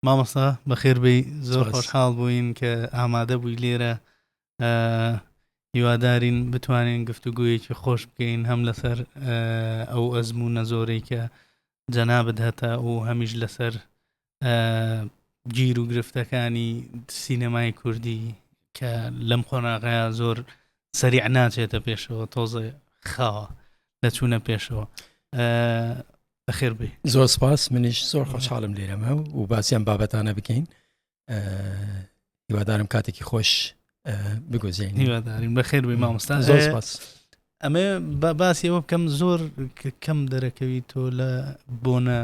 مامۆستا بەخێربەی زۆر سپاس. خۆشحاڵ بووین کە ئامادە بووی لێرە هیوادارین بتوانین گفتوگویەکی خۆش بکەین هەم لەسەر ئەو ئەزموونە زۆرەی کە جەنابەت هەتا و هەمیش لەسەر گیر و گرفتەکانی سینەمای کوردی کە لەم خۆناغەیە زۆر سەریع ناچێتە پێشەوە تۆزە خاوە دەچوونە پێشەوە. بەخێر بێ. زۆر سپاس، منیش زۆر خۆشحاڵم لێرەمە و باسییان بابەتانە بکەین. هیوادارم کاتێکی خۆش بگۆزین. هیوادارین. بەخێر بێ مامۆستا. زۆر سپاس. ئەمێ باسی ئەوە بکەم زۆر کەم دەرەکەوی تۆ لە بۆنە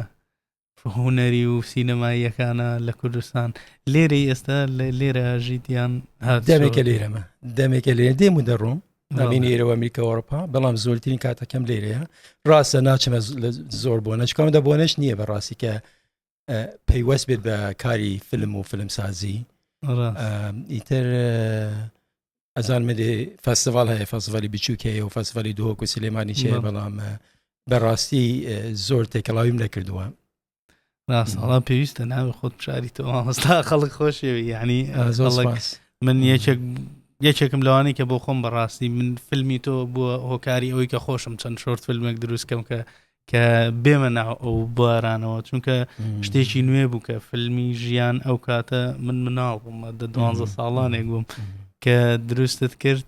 هوەری و سینەماییەکانە لە کوردستان. لێرە ئێستا لێرە ژیتیان دەمێکە لێرەمە دەمێکە لێرە دێم و دەڕۆم نبینی ئێرەوە ئەمریکا ئەوڕۆپا، بەڵام زۆرترین کاتەکەم لێرەیە. ڕاستە ناچمە زۆر بۆنە چکەم دە بۆنەش نییە بەڕاستی کە پەیوەست بێت بە کاری فیلم و فیلمسازی. ئیتر ئەزانمە فەستیڤال هەیە، فەستیڤالی بچووکەیە و فەستیڤالی دۆک و سلێمانی چێ، بەڵام بەڕاستی زۆر تێکەڵاویم نەکردووە. ڕاستەڵا پێویستە ناوی خۆت بشاریتەوە مامۆستا، خەڵک خۆشێوی یعنی من یەکێکم لەوانەی کە بۆ خۆم بەڕاستی من فیلمی تۆ بووە هۆکاری ئەوەی کە خۆشم چەند شۆرت فیلمێک دروستکەم کە بێمە ناو ئەو بوارانەوە، چونکە شتێکی نوێ بوو کە فیلمی ژیان ئەو کاتە من مناڵ بووم 12 ساڵانێک بووم کە دروستت کرد.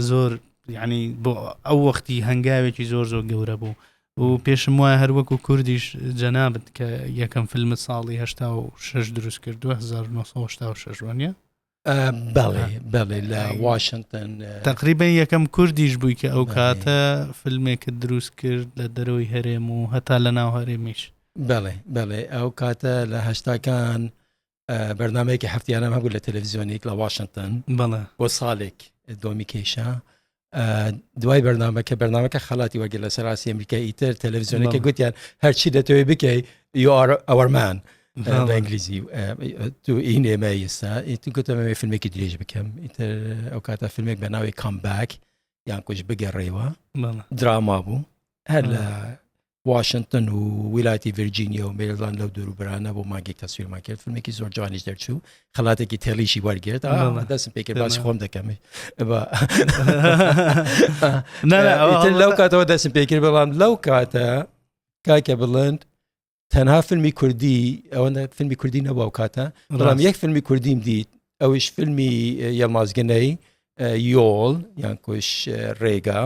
زۆر یعنی بۆ ئەو وەختی هەنگاوێکی زۆر گەورە بوو و پێشم وایە هەر وەکو کوردیش جەنابەت کە یەکەم فیلمت ساڵی 86 دروست کرد 1986 وانە؟ بەڵێ لە واشنگتن تقریبا یەکەم کوردیش بووی کە ئەو کاتە فیلمێکت دروست کرد لە دەرەوەی هەرێم و هەتا لە ناو هەرێمیش. بەڵێ ئەو کاتە لە هەشتاکان بەرنامەیەکی هەفتیانە هەبوو لە تەلەڤیزیۆنێک لە واشنگتن بۆ ساڵێک دۆمی کێشە. دوای بەرنامەکە خەڵاتی وەرگرت لە سەراسی ئەمریکای. ئیتر تەلەڤیزیۆنەکە گوتیان هەرچی دەتەوێت بکەی you are our man بە ئینگلیزی تو این ئێمە ئێستا ئیتر گوتم فیلمێکی درێژ بکەم. ئیتر ئەو کاتە فیلمێک بە ناوی کامباک یان کوش بگەڕێەوە دراما بوو هەر لە واشنگتن و ویلایەتی ڤیرجینیا و مێریلاند لەو دوور و بەرانە بۆ مانگێک تەسویرمان کرد. فیلمێکی زۆر جوانیش دەرچوو، خەڵاتێکی تێڵیشی وەرگرت. دەستم پێ کرد باسی خۆم دەکەم لەو کاتەوە دەستم پێ کرد. بەڵام لەو کاتە کاکە بڵند تەنها فیلمی کوردی ئەوەندە فیلمی کوردی نەبوو ئەو کاتە، بەڵام یەک فیلمی کوردیم دیت، ئەوش فیلمی یەڵمازگەنەی یۆڵ یان کوش ڕێگا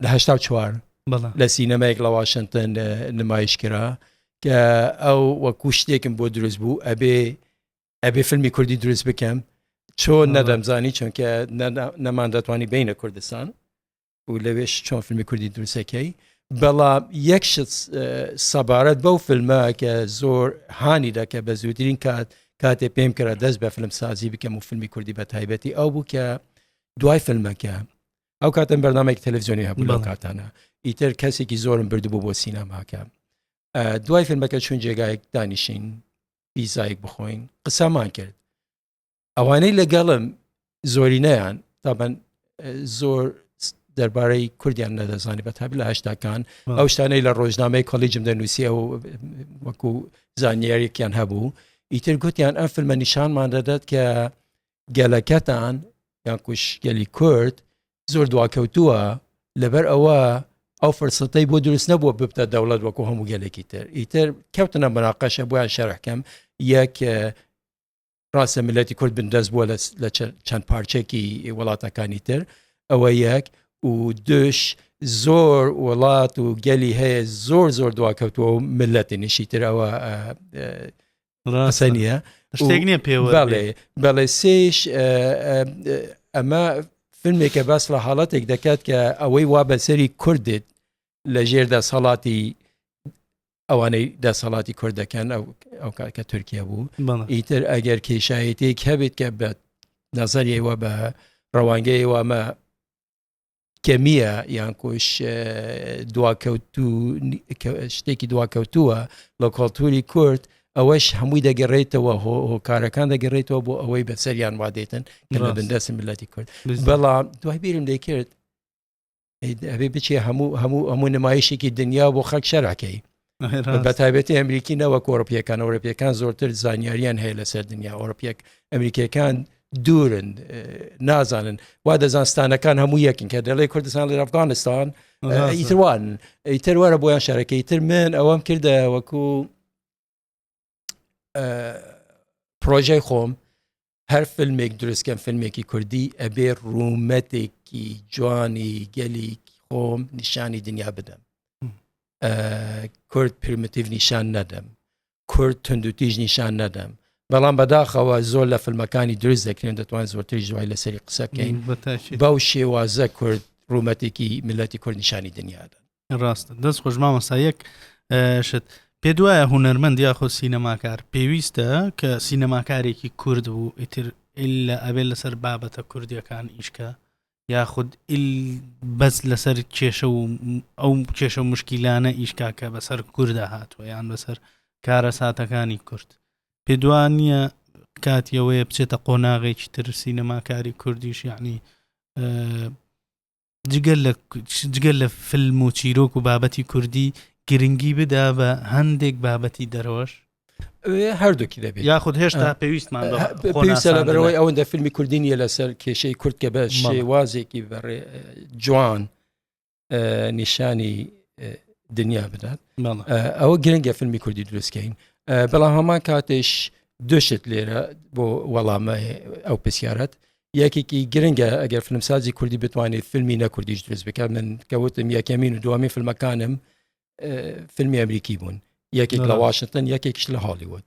لە 84 لە سینەمایەک لە واشنگتن نمایش کرا کە ئەو وەکو شتێکم بۆ دروست بوو ئەبێ فیلمی کوردی دروست بکەم. چۆن نەدەمزانی چونکە نەمان دەتوانی بینە کوردستان و لەوێش چۆن فیلمی کوردی دروستەکەی. بەڵام یەک سەبارەت بەو فیلمە کە زۆر هانی دەکە بە زووترین کاتێ پێم کرا دەست بە فیلم سازی بکەم و فیلمی کوردی بە تایبەتی ئەو بوو کە دوای فیلمەکە ئەو کاتم بەرنامەیەک تەلەڤیزیۆنی هەبوو لەو کاتانە. ئیتر کەسێکی زۆرم بردبوو بۆ سینەماکە. دوای فیلمەکە چون جێگایەک دانیشین پیزایەک بخۆین قسەمان کرد. ئەوانەی لەگەڵم زۆرینەیان تابەن زۆر دەربارەی کوردیان نەدەزانی بەتابی لە هەشتاکان ئەو شتانەی لە ڕۆژنامەی کۆلیجم دەنووسی و وەکو زانیاریەکیان هەبوو. ئیتر گوتیان ئەم فیلمە نیشانمان دەدات کە گەلەکەتان یان کوش گەلی کورد زۆر دواکەوتووە لەبەر ئەوە ئەو فرسەتەی بۆ دروست نەبووە ببتە دەوڵەت وەکو هەموو گەلێکی تر. ئیتر کەوتنە مناقەشە بۆیان شەرحکەم یەک ڕاستە ملەتی کورد بندەست بووە لە چەند پارچێکی وڵاتەکانی تر، ئەوە یەک، و دوش زۆر وڵات و گەلی هەیە زۆر دواکەوتووە و ملەتی نیشی تر ئەوە ڕاستە نییە شتێک نییە پێوە. بەڵێ سێش ئەمە فیلمێکە باس لە حاڵەتێک دەکات کە ئەوەی وا بەسەری کوردت لە ژێر دەسەڵاتی ئەوانەی دەسەڵاتی کوردەکەن ئەو کە تورکیا بوو. ئیتر ئەگەر کێشایەتێک هەبێت کە بە نەزەریەوە بە ڕەوانگەیەوە ئەمە کەمیە یان کۆش شتێکی دواکەوتووە لە کۆڵتوری کورد، ئەوەش هەمووی دەگەڕێتەوە هۆکارەکان دەگەڕێتەوە بۆ ئەوەی بەسەریان وادێتن کە لە بندەسم ملەتی کورد. بەڵام دوای بیرم دەیکرد ئەبێ بچێ هەموو نمایشێکی دنیا بۆ خەڵک شەرعکەی بە تایبەتی ئەمریکی نەوەک ئەوروپیەکان زۆرتر زانیاریان هەیە لەسەر دنیا ئەمریکیەکان دوورن نازانن وا دەزانستانەکان هەموو یەکن کە دەڵێ کوردستان لە ئەفغانستان ئیتروان ئیتر وەرە بۆیان شارەکە ئیتر من ئەوەم کردە وەکو پرۆژەی خۆم هەر فیلمێک دروستکەم فیلمێکی کوردی ئەبێ ڕوومەتێکی جوانی گەلی خۆم نیشانی دنیا بدەم کورد پرمیتیڤ نیشان نەدەم کورد تونندوتیژ نیشان نەدەم بەڵام بەداخەوە زۆر لە فیلمەکانی دروست دەکرێن دەتوان زۆرتری جوای لەسەری قسەکەین بەو شێوازە کورد ڕوومەتێکی ملەتی کورد نیشانی دنیادەن ڕاستە دەست خۆش مامەسایەک شت پێ دوایە هونەرمەند یاخۆ سینەماکار پێویستە کە سینەماکارێکی کورد بوو ئیتر ئللا ئەبێت لەسەر بابەتە کوردیەکان ئیشکە یاخود بەس لەسەر کێشە و ئەو کێشە مشکیلانە ئیشکا کە بەسەر کووردە هاتووە یان بەسەر کارە ساتەکانی کورد پێ دوانیە کاتیەوەیە بچێتە قۆناغێکی تر سینەماکاری کوردیش یعنی جگەل لە فیلم و چیرۆک و بابەتی کوردی گرنگی بدا بە هەندێک بابەتی دەرەوەش هەردووکی دەبێت یاخود هێشتا پێویستمان پێویستە لە بەرەوەی ئەوەندە فیلمی کوردی نیە لەسەر کێشەی کورد کە بە شێوازێکی جوان نیشانی دنیا بدات ئەوە گرنگە فیلمی کوردی دروستکەین بەڵام هەمان کاتێش دوشت لێرە بۆ وەڵامە ئەو پرسیارەت یەکێکی گرنگە ئەگەر فیلمسازی کوردی بتوانێت فیلمی نەکوردیش دروست بکات من کەوتم یەکەمین و دووەمین فیلمەکانم فیلمی ئەمریکی بوون یەکێک لە واشنگتن یەکێکش لە هالیوود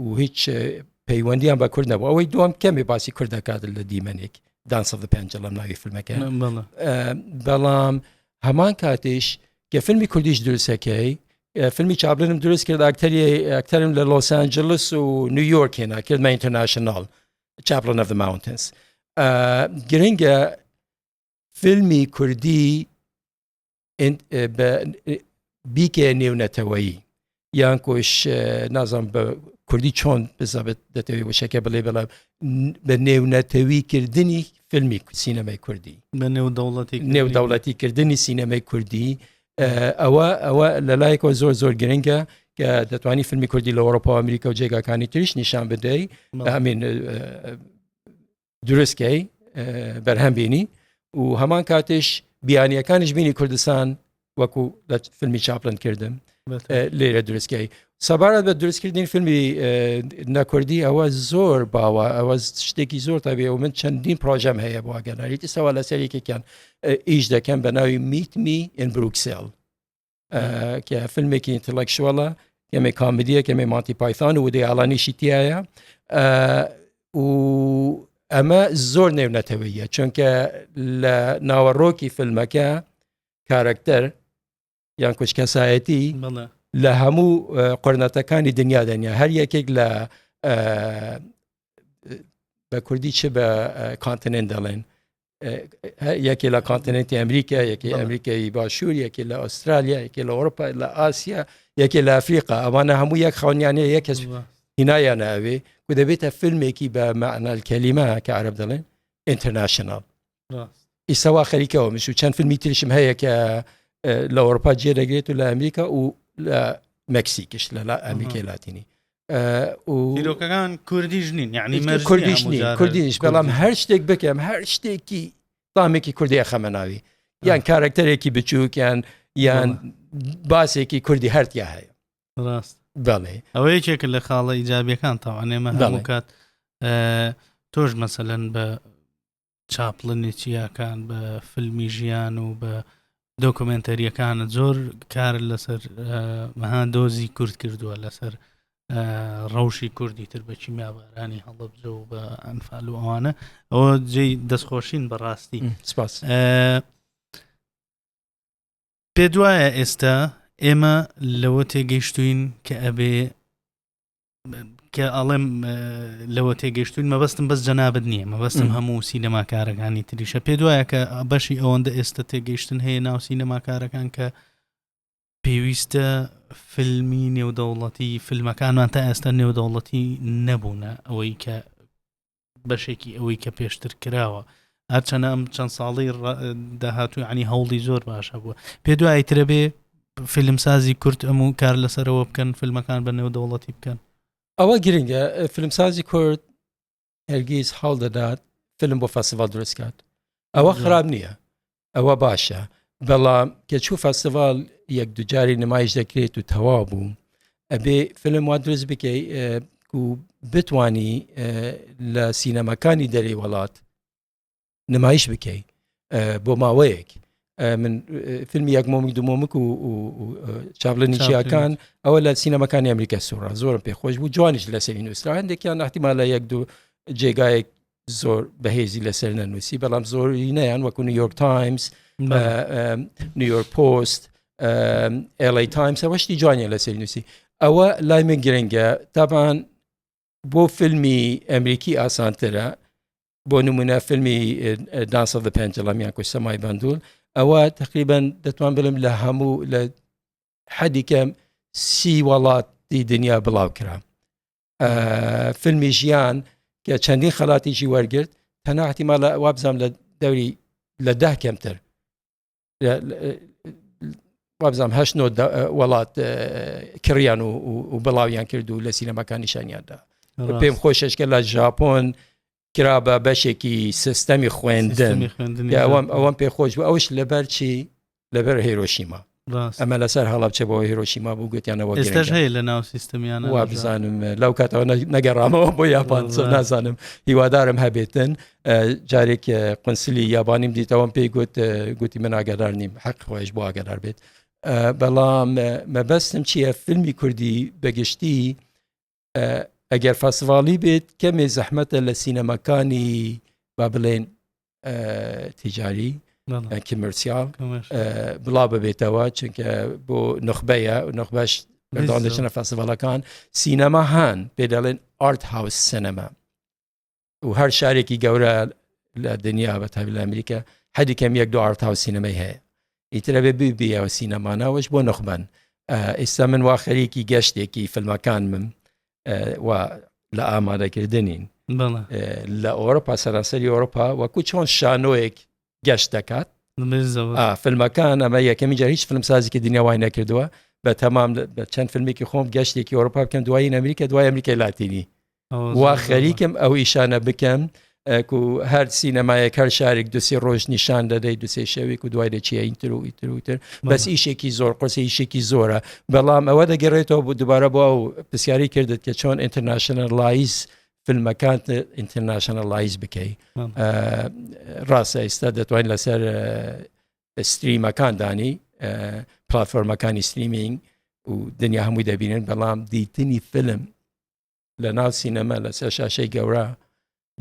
و هیچ پەیوەندیان بە کورد نەبوو ئەوەی دووەم کەمێ باسی کورد دەکات لە دیمەنێک دانس ئۆف دە پێنجەڵەم ناوی فیلمەکە بەڵام هەمان کاتێش کە فیلمی کوردیش دروستەکەی فیلمی چابلنم دروست کرد ئەکتەرم لە لۆس ئانجلس و نیویۆرک هێنا کردمە ئینتەرناشنال چابلن ئۆف دە ماونتنز گرنگە فیلمی کوردی بیکێ نێونەتەوەیی یان کۆش نازانم بە کوردی چۆن بزابێت دەتەوێت وشەکە بڵێ بەڵام بە نێونەتەویکردنی فیلمی سینەمای کوردی بە نێودەوڵەتیکردنی سینەمای کوردی ئەوە لەلایەکەوە زۆر گرنگە کە دەتوانی فیلمی کوردی لە ئەوڕۆپا و ئەمریکا و جێگاکانی تریش نیشان بدەی ئەمین دروستکەی بەرهەمبینی و هەمان کاتێش بیانیەکانیش بینی کوردستان وەکو لە فیلمی چاپلن کردم لێرە دروستکەی سەبارەت بە دروستکردنی فیلمی نەکوردی ئەوە زۆر باوە ئەوە شتێکی زۆر تابێ و من چەندین پرۆژەم هەیە بۆ ئاگەداریتی سەوا لەسەر یەکێکیان ئیش دەکەم بە ناوی میت می ئین بروکسل کە فیلمێکی ئینتەلەکچوەڵە کەمێ کامدیە کەمێ مانتی پایتان و ودی ئالانیشی تایە و ئەمە زۆر نێونەتەوەیە چونکە لە ناوەڕۆکی فیلمەکە کارکتەر یان کوچکەسایەتی لە هەموو قۆرنەتەکانی دنیا دەنیا هەر یەکێک لە بە کوردی چ بە کانتینێنت دەڵێن یەکێ لە کانتینێنتی ئەمریکا یەکی ئەمریکای باشوور یەکێ لە ئوسترالیا یەکێ لە ئەوروپا لە ئاسیا یەکێ لە ئەفریقا ئەوانە هەموو یەک خاونیانەیە یەک کەس هینایانە ئەوێ و دەبێتە فیلمێکی بە معنال کەلیمە کە عەرەب دەڵێن ئینتەرناشنال ئیسەوا خەریکەوە مش و چەند فیلمی تریشم هەیە کە لە ئەوروپا جێدەگرێت و لە ئەمریکا و لە مەکسیکش لە ئەمریکای لاتینی دیرۆکەکان کوردیش نین یعنی کوردیش بەڵام هەر شتێک بکەم هەر شتێکی تامێکی کوردی خەمە ناوی یان کارکتەرێکی بچووکیان یان باسێکی کوردی هەرتیا هەیە ڕاست بەڵێ ئەوە یەکێکە لە خاڵە ئیجابیەکان تاوانێمە هەموو کات تۆش مەسەلەن بە چاپڵنی چیاکان بە فیلمی ژیان و بە دۆکومنتەریەکانت زۆر کار لەسەر مەها دۆزی کورد کردووە لەسەر ڕەوشی کوردی تر بە چیمیابارانی هەڵەبجە و بە ئەنفال و ئەوانە ئەوە جێی دەستخۆشین بەڕاستی سپاس پێ دوایە ئێستا ئێمە لەوە تێگەیشتوین کە ئەبێ کە ئەڵێم لەوە تێگەیشتوین مەبەستم بەس جەنابەت نییە مەبەستم هەموو سینەماکارەکانی تریشە پێ دوایە کە بەشی ئەوەندە ئێستا تێگەیشتن هەیە ناو سینەماکارەکان کە پێویستە فیلمی نێودەوڵەتی فیلمەکانمان تا ئێستا نێودەوڵەتی نەبوونە ئەوەی کە بەشێکی ئەوەی کە پێشتر کراوە هەرچەنە ئەم چەند ساڵی داهاتوو عنی هەوڵی زۆر باشە بووە پێ دوایە ترە بێ فیلمسازی کورد ئەموو کار لەسەرەوە بکەن فیلمەکان بەنێو دەوڵەتی بکەن ئەوە گرنگە فیلمسازی کورد هەرگیز هەڵ دەدات فیلم بۆ فەستیڤال دروستکات ئەوە خراپ نییە ئەوە باشە بەڵام کە چوو فەستیڤال یەک دوجاری نمایش دەکرێت و تەواو بوو ئەبێ فیلم وا دروست بکەی و بتوانی لە سینەماکانی دەرەی وڵات نمایش بکەی بۆ ماوەیەک من فیلمی یەکمۆمک دومۆمک و چاپلنی چیاکان ئەوە لە سینەماکانی ئەمریکا سوورە زۆرم پێخۆش بوو جوانیش لەسەری نووسرا هەندێکیان احتیمال لە یەک دوو جێگایەک زۆر بەهێزی لەسەر نەنووسی بەڵام زۆری نەیان وەکو نیویۆرک تایمز نیویۆرک پۆست LA تایمز ئەوەشتی جوانیان لەسەری نووسی ئەوە لای من گرنگە تاپان بۆ فیلمی ئەمریکی ئاسانترە بۆ نمونە فیلمی دانس ئۆف دە پێنجەڵەم یان کوشتەمای بەندوول ئەوە تقریبا دەتوان بڵم لە هەموو لە حەدی کەم 30 وڵاتی دنیا بڵاو کرا فیلمی ژیان کە چەندین خەڵاتیشی وەرگرت تەنها احتیمالە وابزانم لە دەوری لە 10 کەمتر وابزانم 8 وڵات کڕیان و بڵاویان کرد و لە سینەماکان نیشانیاندا پێم خۆشەشکە لە ژاپۆن کرا بە بەشێکی سیستەمی خوێندن ئەوەم پێخۆش بوو ئەوش لەبەر چی لەبەر هیرۆشیما ئەمە لەسەر هەڵا بچە بۆ هیرۆشیما بوو گوتیانەوە ئێستاش هەیە لە ناو سیستەمیانە وا بزانم لەو کاتەوە نەگەڕامەوە بۆ یاپان نازانم هیوادارم هەبێتن جارێک قونسلی یابانیم دیتەوەم پێی گوتی من ئاگادار نیم حەق خۆش بۆ ئاگادار بێت بەڵام مەبەستم چییە فیلمی کوردی بەگشتی ئەگەر فەستیڤالی بێت کەمێ زەحمەتە لە سینەماکانی با بڵێن تیجاری کمرسیال بڵا ببێتەوە چونکە بۆ نخبەیە و نخبەش بەردەوام دەچنە فەستیڤالەکان سینەما هەن پێ دەڵێن ئارت هاوس سینەما و هەر شارێکی گەورە لە دنیا بەتابی لە ئەمریکا حەدی کەم یەک دو ئارت هاوس سینەمای هەیە ئیترە بێ ببیەوە سینەمانەوەش بۆ نخبەن ئێستا من وا خەریکی گەشتێکی فیلمەکانم و لە ئامادەکردنین لە ئەوروپا سەرانسەری ئەوروپا وەکو چۆن شانۆیەک گەشت دەکات فیلمەکان ئەمە یەکەمی جار هیچ فیلمسازێکی دنیا وای نەکردووە بە تەمام بە چەند فیلمێکی خۆم گەشتێکی ئەوروپا بکەم دوای ئەمریکا دوای ئەمریکای لاتینی وا خەریکم ئەو ئیشانە بکەم و هەر سینەمایەک هەر شارێک دوسێ ڕۆژ نیشان دەدەی دوسێ شەوێک و دوای دەچیە ئینتر و ئیتر بەس ئیشێکی زۆر قرسی ئیشێکی زۆرە بەڵام ئەوە دەگەڕێتەوە بۆ دووبارە بۆ ئەو پرسیاری کردت کە چۆن ئینتەرناشنەلایز فیلمەکان ئینتەرناشنەلایز بکەی ڕاستە ئێستا دەتوانین لەسەر ستریمەکان دانی پلاتفۆرمەکانی ستریمینگ و دنیا هەمووی دەبینن بەڵام دیتنی فیلم لە ناو سینەمە لەسەر شاشەی گەورە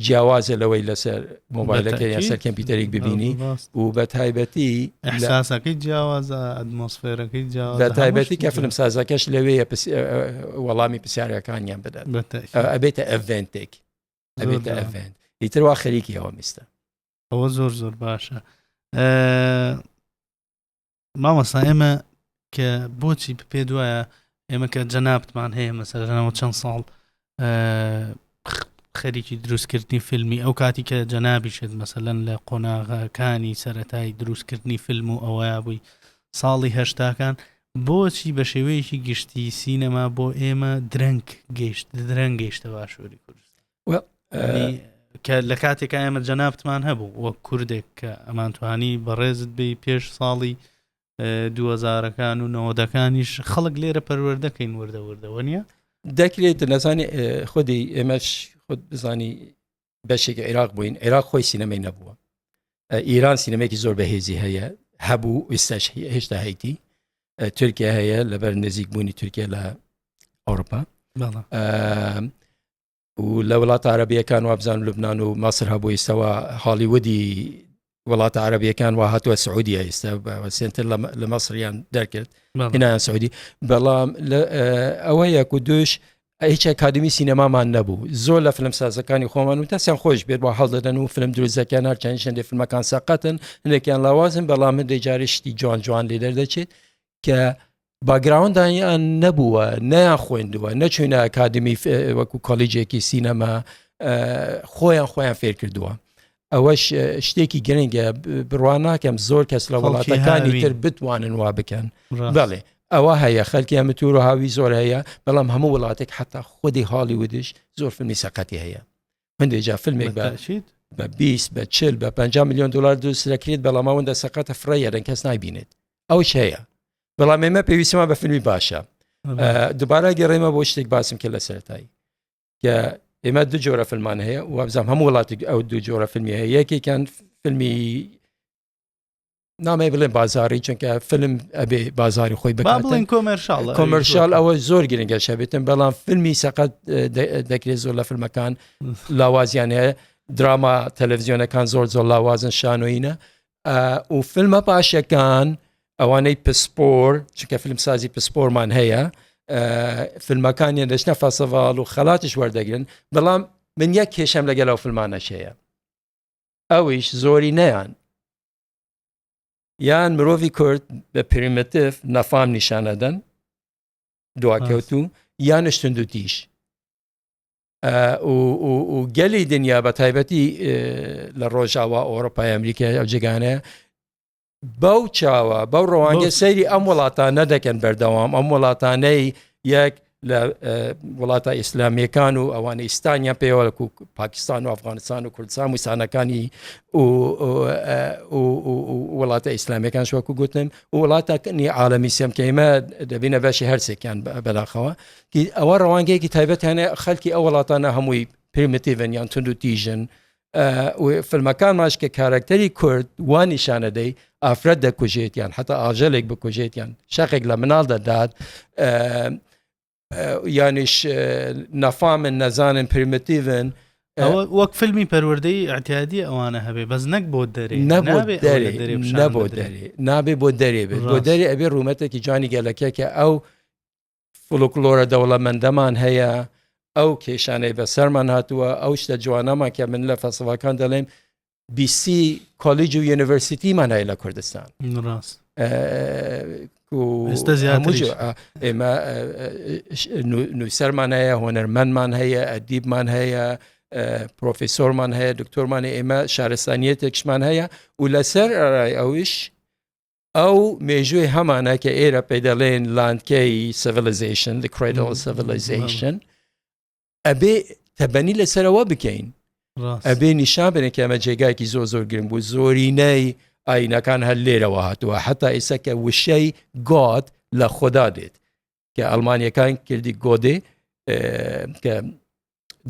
جیاوازە لەوەی لەسەر مۆبایلەکە یان سەر کۆمپیوتەرێک ببینی و بە تایبەتی ئەحساسەکەی جیاوازە ئەتمۆسفێرەکەی جیاوازە بە تایبەتی کە فیلمسازەکەش لەوەیە وەڵامی پرسیارەکانیان بدات ئەبێتە ئەڤێنتێک ئەبێتە ئەڤێنت ئیتر وا خەریکی ئەوە میستە ئەوە زۆر زۆر باشە مامەستا ئێمە کە بۆچی پێ دوایە ئێمە کە جەنابتمان هەیە مەسەلەنەوە چەند ساڵ خەریکی دروستکردنی فیلمی ئەو کاتی کە جەنابیشت مەسەلەن لە قۆناغەکانی سەرەتای دروستکردنی فیلم و ئەوەیە بووی ساڵی هەشتاکان بۆچی بە شێوەیەکی گشتی سینەما بۆ ئێمە درەنگ گەیشتە باشووری کوردستان کە لە کاتێکە ئێمە جەنابتمان هەبوو وەک کوردێک کە ئەمانتوانی بەڕێزت بێ پێش ساڵی 2000ەکان و 90ەکانیش خەڵک لێرە پەروەردەکەین وردەوردەوە نییە دەکرێت نەزانێ خودی ئێمەش خود بزانی بەشێکی عێراق بووین عێراق خۆی سینەمەی نەبووە ئیران سینەمێکی زۆر بەهێزی هەیە هەبوو ئێستاش هێشتا هەیتی تورکیا هەیە لەبەر نزیک بوونی تورکیا لە ئەوروپا و لە وڵاتە عەرەبیەکان وابزان لوبنان و مەسر هەبوو ئێستاوە هالیوودی وڵاتە عەرەبیەکان وا هاتووە سعودیە ئێستا سێنتر لە مەسریان دەرکرد هێنایان سعودی بەڵام ئەوە یەک و دوش هیچ ئەکادمی سینەمامان نەبوو زۆر لە فیلمسازەکانی خۆمان و تەسیان خۆش بێت بۆ هەڵدەدەن و فیلم دروستەکان هەر چەند شەندێ فیلمەکان سەقەتن هەندێکیان لاوازن بەڵام من دەیجارێ شتی جوان جوان لێ دەردەچێت کە باگراوندیان نەبووە نەیان خوێندووە نەچوونە ئەکادمی وەکو کۆلیجێکی سینەما خۆیان فێر کردووە ئەوەش شتێکی گرنگە بڕوان ناکەم زۆر کەس لە وڵاتەکانی تر بتوانن وا بکەن بەڵێ ئەوە هەیە خەڵکی ئەمەتور و هاوی زۆر هەیە بەڵام هەموو وڵاتێک حتا خودی هالیوودش زۆر فیلمی سەقەتی هەیە هەندێکجا فیلمێک بە 20 بە 40 بە 50 میلیۆن دلار دروست دەکرێت بەڵام ئەوەندە سەقەتە فڕەیە دەن کەس نایبینێت ئەوش هەیە بەڵام ئێمە پێویستمان بە فیلمی باشە دووبارە گەڕێمە بۆ شتێک باسم کرد لە سەرەتایی کە ئێمە دوو جۆرە فیلمان هەیە و ئەبزانم هەموو وڵاتی ئەو دوو جۆرە فیلمی هەیە یەکێکیان فیلمی نامێ بڵێن بازاری چونکە فیلم ئەبێ بازاری خۆی بکاتن کۆمەرشال ئەوە زۆر گرنگە شەبێتن بەڵام فیلمی سەقەت دەکرێت زۆر لە فیلمەکان لاوازیان هەیە دراما تەلەڤیزیۆنەکان زۆر لاوازن شانۆینە و فیلمە پاشەکان ئەوانەی پسپۆر چونکە فیلم سازی پسپۆرمان هەیە فیلمەکانیان دەچنە فەستیڤال و خەلاتش وەردەگرن بەڵام من یەک کێشەم لەگەڵ ئەو فیلمانەش هەیە ئەویش زۆری نەیان یان مرۆڤی کورد بە پریمتیف نەفام نیشانەدەن دواکەوتو یان شتندوتیش و گەلی دنیا بە تایبەتی لە ڕۆژاوا ئەوڕۆپای ئەمریکای ئەو جێگانەیە بەو چاوە بەو ڕەوانگە سەیری ئەم وڵاتان نەدەکەن بەردەوام ئەم وڵاتانەی یەک لە وڵاتە ئیسلامیەکان و ئەوانە ئیستانیا پێوەکو پاکستان و ئەفغانستان و کوردستان و سانەکانی وڵاتە ئیسلامیەکان شوەکو گوتن و وڵاتەکانی عالەمی سێم کە ئێمە دەبینە بەشی هەرسێکیان بەداخەوە ئەوە ڕەوانگەیەکی تایبەتیانە خەڵکی ئەو وڵاتانە هەمووی پریمتیڤن یان تونند و تیژن فیلمەکان ماش کە کارکتەری کورد وان نیشانەدەی ئافرەت دەکوژێت یان حتا ئاژەلێک بکوژێت یان شەقێک لە مناڵ دەدات یانیش نەفامن نەزانن پریمتیڤن وەک فیلمی پەروەردەی ئەعتیادی ئەوانە هەبێ بەس نەک بۆ دەرێ نابێ بۆ دەرێ بێت بۆ دەرێ ئەبێ ڕوومەتێکی جوانی گەلەکەکە ئەو فڵکلۆرە دەوڵەمەندەمان هەیە ئەو کێشانەی بەسەرمان هاتووە ئەو شتە جوانەمان کە من لە فەسەڵەکان دەڵێم بیسی کۆلیج و یونیڤەرسیتیمان هەیە لە کوردستان ئێمە نووسەرمان هەیە هۆنەرمەندمان هەیە ئەدیبمان هەیە پرۆفیسۆرمان هەیە دکتۆرمان ئێمە شارستانیەتێکشمان هەیە و لەسەر ئەڕای ئەوش ئەو مێژووی هەمانە کە ئێرە پێی دەڵێن لاندکەی civilization the cradle of civilization ئەبێ تەبەنی لەسەرەوە بکەین ئەبێ نیشان بنێ کە ئەمە جێگایکی زۆر گرنگ بوو زۆرینەی ئاینەکان هەر لێرەوە هاتووە حتا ئێستا کە وشەی گۆد لە خۆدا دێت کە ئەڵمانیەکان کردی گۆدێ کە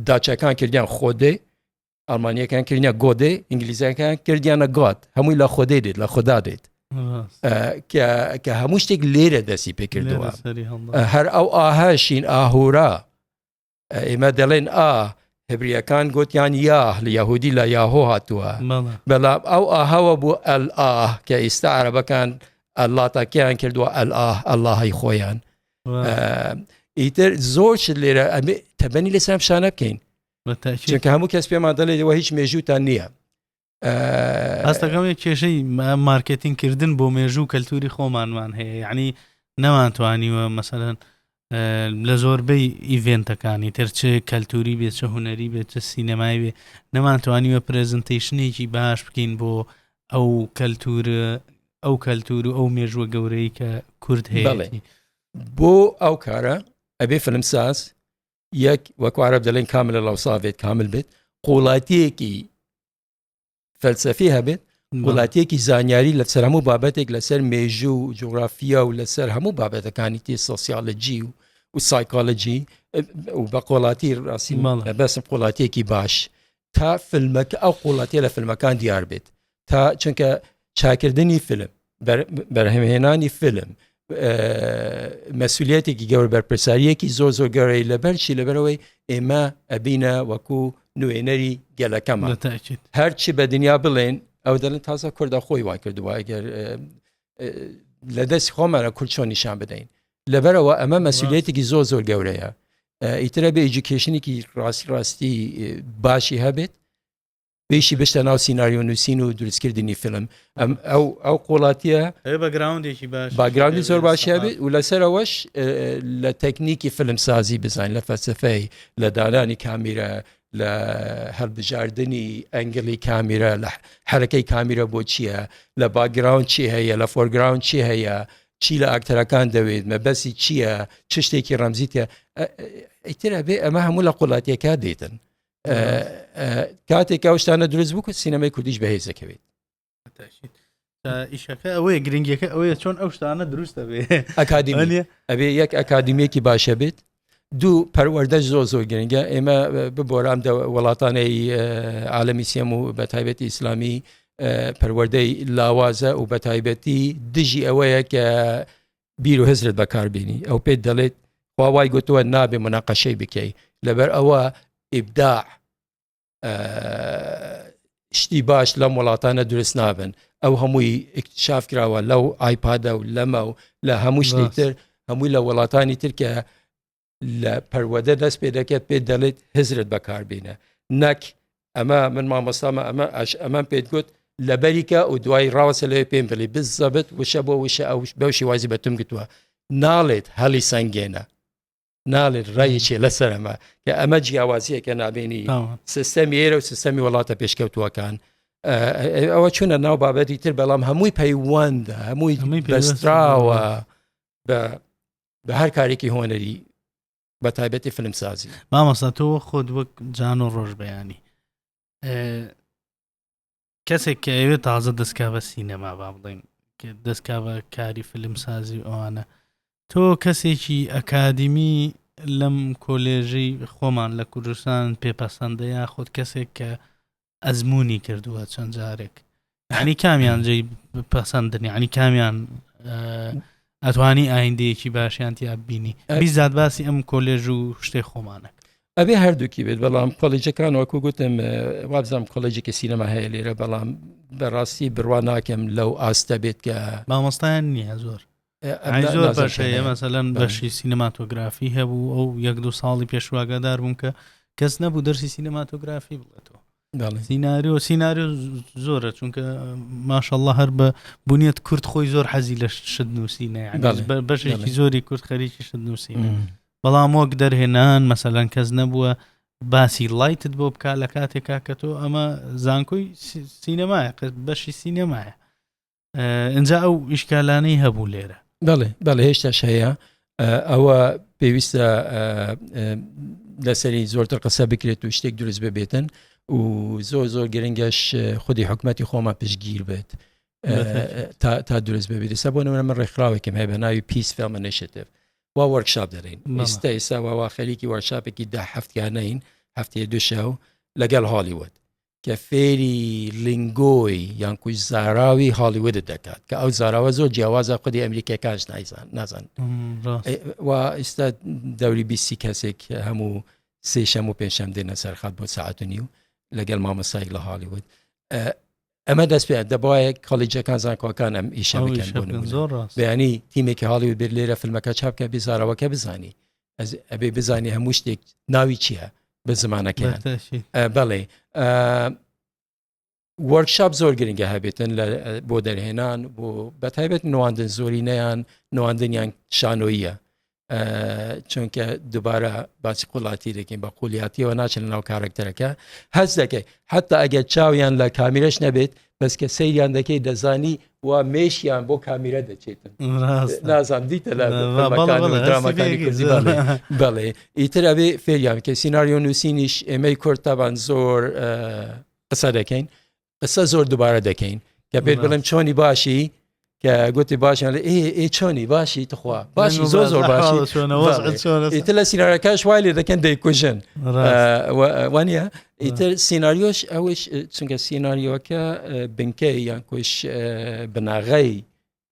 داچەکان کردیان خۆدێ ئەڵمانیەکان کردیان گۆدێ ئینگلیزیەکان کردیانە گۆد هەمووی لە خۆدێ دێت لە خۆدا دێت کە هەموو شتێک لێرە دەستی پێکردووە هەر ئەو ئاهەشین ئاهورا ئێمە دەڵێن هێبریەکان گوتیان یاه لە یەهودی لە یاهۆ هاتووە بەڵام ئەو ئاهەوە بوو ئەلئاه کە ئێستا عەرەبەکان ئەلاتەکەیان کردووە ئەلئاه ئەڵڵاهی خۆیان ئیتر زۆر شت لێرە ئەبێ تەبەنی لەسەر شانە بکەین چونکە هەموو کەس پێمان دەڵێت ئەوە هیچ مێژووتان نییە ئەستەکەم کێشەی مارکتینگکردن بۆ مێژوو کەلتوری خۆمانمان هەیە یعنی نەمانتوانیوە مەسەلەن لە زۆربەی ئیڤێنتەکانی ترچە کەلتوری بێت چە هوەری بێت چە سینەمای بێ نەمانتوانیوە پرێزنتیشنێکی باش بکەین بۆ ئەو کەلتور و ئەو مێژووە گەورەی کە کورد هەیە بۆ ئەو کارە ئەبێ فیلمساز یەک وەکو عەرەب دەڵێن کامل لەوساوێت کامل بێت قوڵاتیەکی فەلسەفی هەبێت وڵاتیەکی زانیاری لەسەر هەموو بابەتێک لەسەر مێژوو و جوغرافیا و لەسەر هەموو بابەتەکانی تی سۆسیۆلۆجی و سایکۆلۆجی و بە قوڵاتی ڕاستی بەسم قوڵاتیەکی باش تا فیلمەکە ئەو قوڵاتیە لە فیلمەکان دیار بێت تا چونکە چاکردنی فیلم بەرهەمهێنانی فیلم مەسئولیەتێکی گەورە بەرپرساریەکی زۆر گەورەی لەبەرچی لەبەرەوەی ئێمە ئەبینە وەکو نوێنەری گەلەکەمان هەرچی بە دنیا بڵێن ئەو دەڵێن تازە کوردە خۆی وای کردووە ئەگەر لە دەستی خۆمانە کورد چۆن نیشان بدەین لەبەرەوە ئەمە مەسئولیەتێکی زۆر گەورەیە ئیترە بە ئیجوکیشنێکی ڕاستی باشی هەبێت بێشی بشتە ناو سیناریۆ نووسین و دروستکردنی فیلم ئەو قوڵاتیە باگراوندی زۆر باشی هەبێت و لەسەرەوەش لە تەکنیکی فیلمسازی بزانین لە فەلسەفەی لە دانانی کامیرە لە هەڵبژاردننی ئەنگلی کامیرە لە حرەکەی کامیرە بۆ چییە لە باگراون چی هەیە لە فۆرگراون چی هەیە چی لە ئاکتەرەکان دەوێت مەبەسی چییە چ شتێکی ڕەمزیتە ئیترە بێ ئەمە هەموو لە قوڵاتیەکە دێتن کاتێک ئەوشتانە دروست بوو سینەمای کوردیش بەهێز دەکەوێت ئیشەکە ئەوەیە گرنگیەکە ئەوەیە چۆن ئەو شتانە دروستە بێ ئەکادیمی ئەبێ یەک ئەکادیمیەکی باشە بێت دوو پەروەردەش زۆر گرنگە ئێمە ببۆرام وڵاتانەی عالەمی سێم و بە تایبەتی ئیسلامی پەروەردەی لاوازە و بە تایبەتی دژی ئەوەیە کە بیر و هزرت بەکاربێنی ئەو پێت دەڵێت خواوای گوتووە نابێ مناقەشەی بکەی لەبەر ئەوە ئیبداع شتی باش لەم وڵاتانە دروست نابن ئەو هەمووی اکتشاف کراوە لەو ئایپادە و لەمە و لە هەموو شتی تر هەمووی لە وڵاتانی ترکە لە پەروەدە دەست پێ دەکەت پێ دەڵێت هزرت بەکاربێنە نەک ئەمە من مامۆستامە ئەمەم پێت گوت لەبەریکە و دوای ڕاوەسە لەوێ پێم بڵێ بزەبت وشە بۆ وشە ئەو بەوشی وازی بەتم گوتووە ناڵێت هەڵی سەنگێنە ناڵێت ڕایەکی لەسەر ئەمە کە ئەمە جیاوازیەکە نابێنی سیستەمی ئێرە و سیستەمی وڵاتە پێشکەوتووەکان ئەوە چوونە ناو بابەتی تر بەڵام هەمووی پەیوەندە هەمووی بەستراوە بە هەر کارێکی هۆنەری بە تایبەتی فیلمسازی مامۆستا تۆ خۆت وەک جان و ڕۆژ بەیانی کەسێک کە ئەوێت تازە دەستکا بە سینەما با بڵێن دەستکا بە کاری فیلمسازی ئەوانە تۆ کەسێکی ئەکادیمی لەم کۆلێژی خۆمان لە کوردستان پێپەسەندە یاخود کەسێک کە ئەزمموی کردووە چەند جارێک ینی کامیان جێی پەسەندنی ینی کامیان ئەتوانی ئایندەیەکی باشیان تیا بینی بیزات باسی ئەم کۆلێژ و شتێک خۆمانەکە ئەبێ هەردووکی بێت بەڵام کۆلێجەکان وەکو گوتم وابزانم کۆلێجێکی سینەما هەیە لێرە بەڵام بەڕاستی بڕوا ناکەم لەو ئاستە بێت کە مامۆستایان نییە زۆر بەشەیە مەسەلەن بەشی سینەماتۆگرافی هەبوو ئەو 1-2 ساڵی پێشواگەدار بوون کە کەس نەبوو دەرسی سینەماتۆگرافی بڵێتەوە سیناریۆ زۆرە چونکە ماشەڵڵا هەر بە بنیەت کورد خۆی زۆر حەزی لە شت نووسینە بەشێکی زۆری کورد خەریکی شت نووسینە بەڵام وەک دەرهێنان مەسەلەن کەس نەبووە باسی لایتت بۆ بکا لە کاتێکا کە تۆ ئەمە زانکۆی سینەمایە بەشی سینەمایە ئەجا ئەو ئیشکالانەی هەبوو لێرە بەڵێ هێشتاش هەیە ئەوە پێویستە لەسەری زۆرتر قسە بکرێت و شتێک دروست ببێتن و زۆر گرنگەش خودی حکومەتی خۆمان پشتگیر بێت تا دروست ببێت ئێستا بۆ نمونە من ڕێکخراوێکم هەیە بە ناوی پیس فیلم ئینیشیتیڤ وا وەرکشاپ دەڕین ئێستا وا خەریکی وەرکشاپێکی 10 هەفتیانەین هەفتەیە 2 شەو لەگەڵ هالیوود کە فێری لینگۆی یان کوژ زاراوی هالیوودت دەکات کە ئەو زاراوە زۆر جیاوازە خودی ئەمریکیەکانش نازان و ئێستا دەوری 20 کەسێک هەموو سێشەم و پێنجشەم دێنە سەرخات بۆ ساعت و نیو لەگەڵ مامۆستایەک لە هالیوود ئەمە دەست پێ دەبایە کۆلیجەکان زانکۆکان ئەم ئیشە بکەن بەیانی تیمێکی هالیوود بێت لێرە فیلمەکە چاپکە بزارەوەکە بزانی ئەبێ بزانی هەموو شتێک ناوی چییە بە زمانەکەیان بەڵێ وەرکشاپ زۆر گرنگە هەبێتن بۆ دەرهێنان بۆ بەتایبەت نواندن زۆرینەیان نواندنیان شانۆیە چونکە دووبارە باسی قوڵاتی دەکەین بە قولیاتیەوە ناچن ناو کارکتەرەکە هەز دەکەی حتا ئەگەر چاویان لە کامیرەش نەبێت بەس کە سەیریان دەکەی دەزانی و مێشیان بۆ کامیرە دەچێتن نازان دیتە لە درامەکانی کوردی بەڵێ ئیتر ئەبێ فێریان کە سیناریۆ نووسینیش ئێمەی کورد تابان زۆر قسە دەکەین قسە زۆر دووبارە دەکەین کە بێت بڵێم چۆنی باشی کە گوتی باشیان ئێ چۆنی باشی تخوا باشی زۆر باشی ئیتر لە سیناریۆکەش وای لێ دەکەن دەیکوژن وانە ئیتر سیناریۆش ئەوش چونکە سیناریۆکە بنکەی یان کوش بناغەی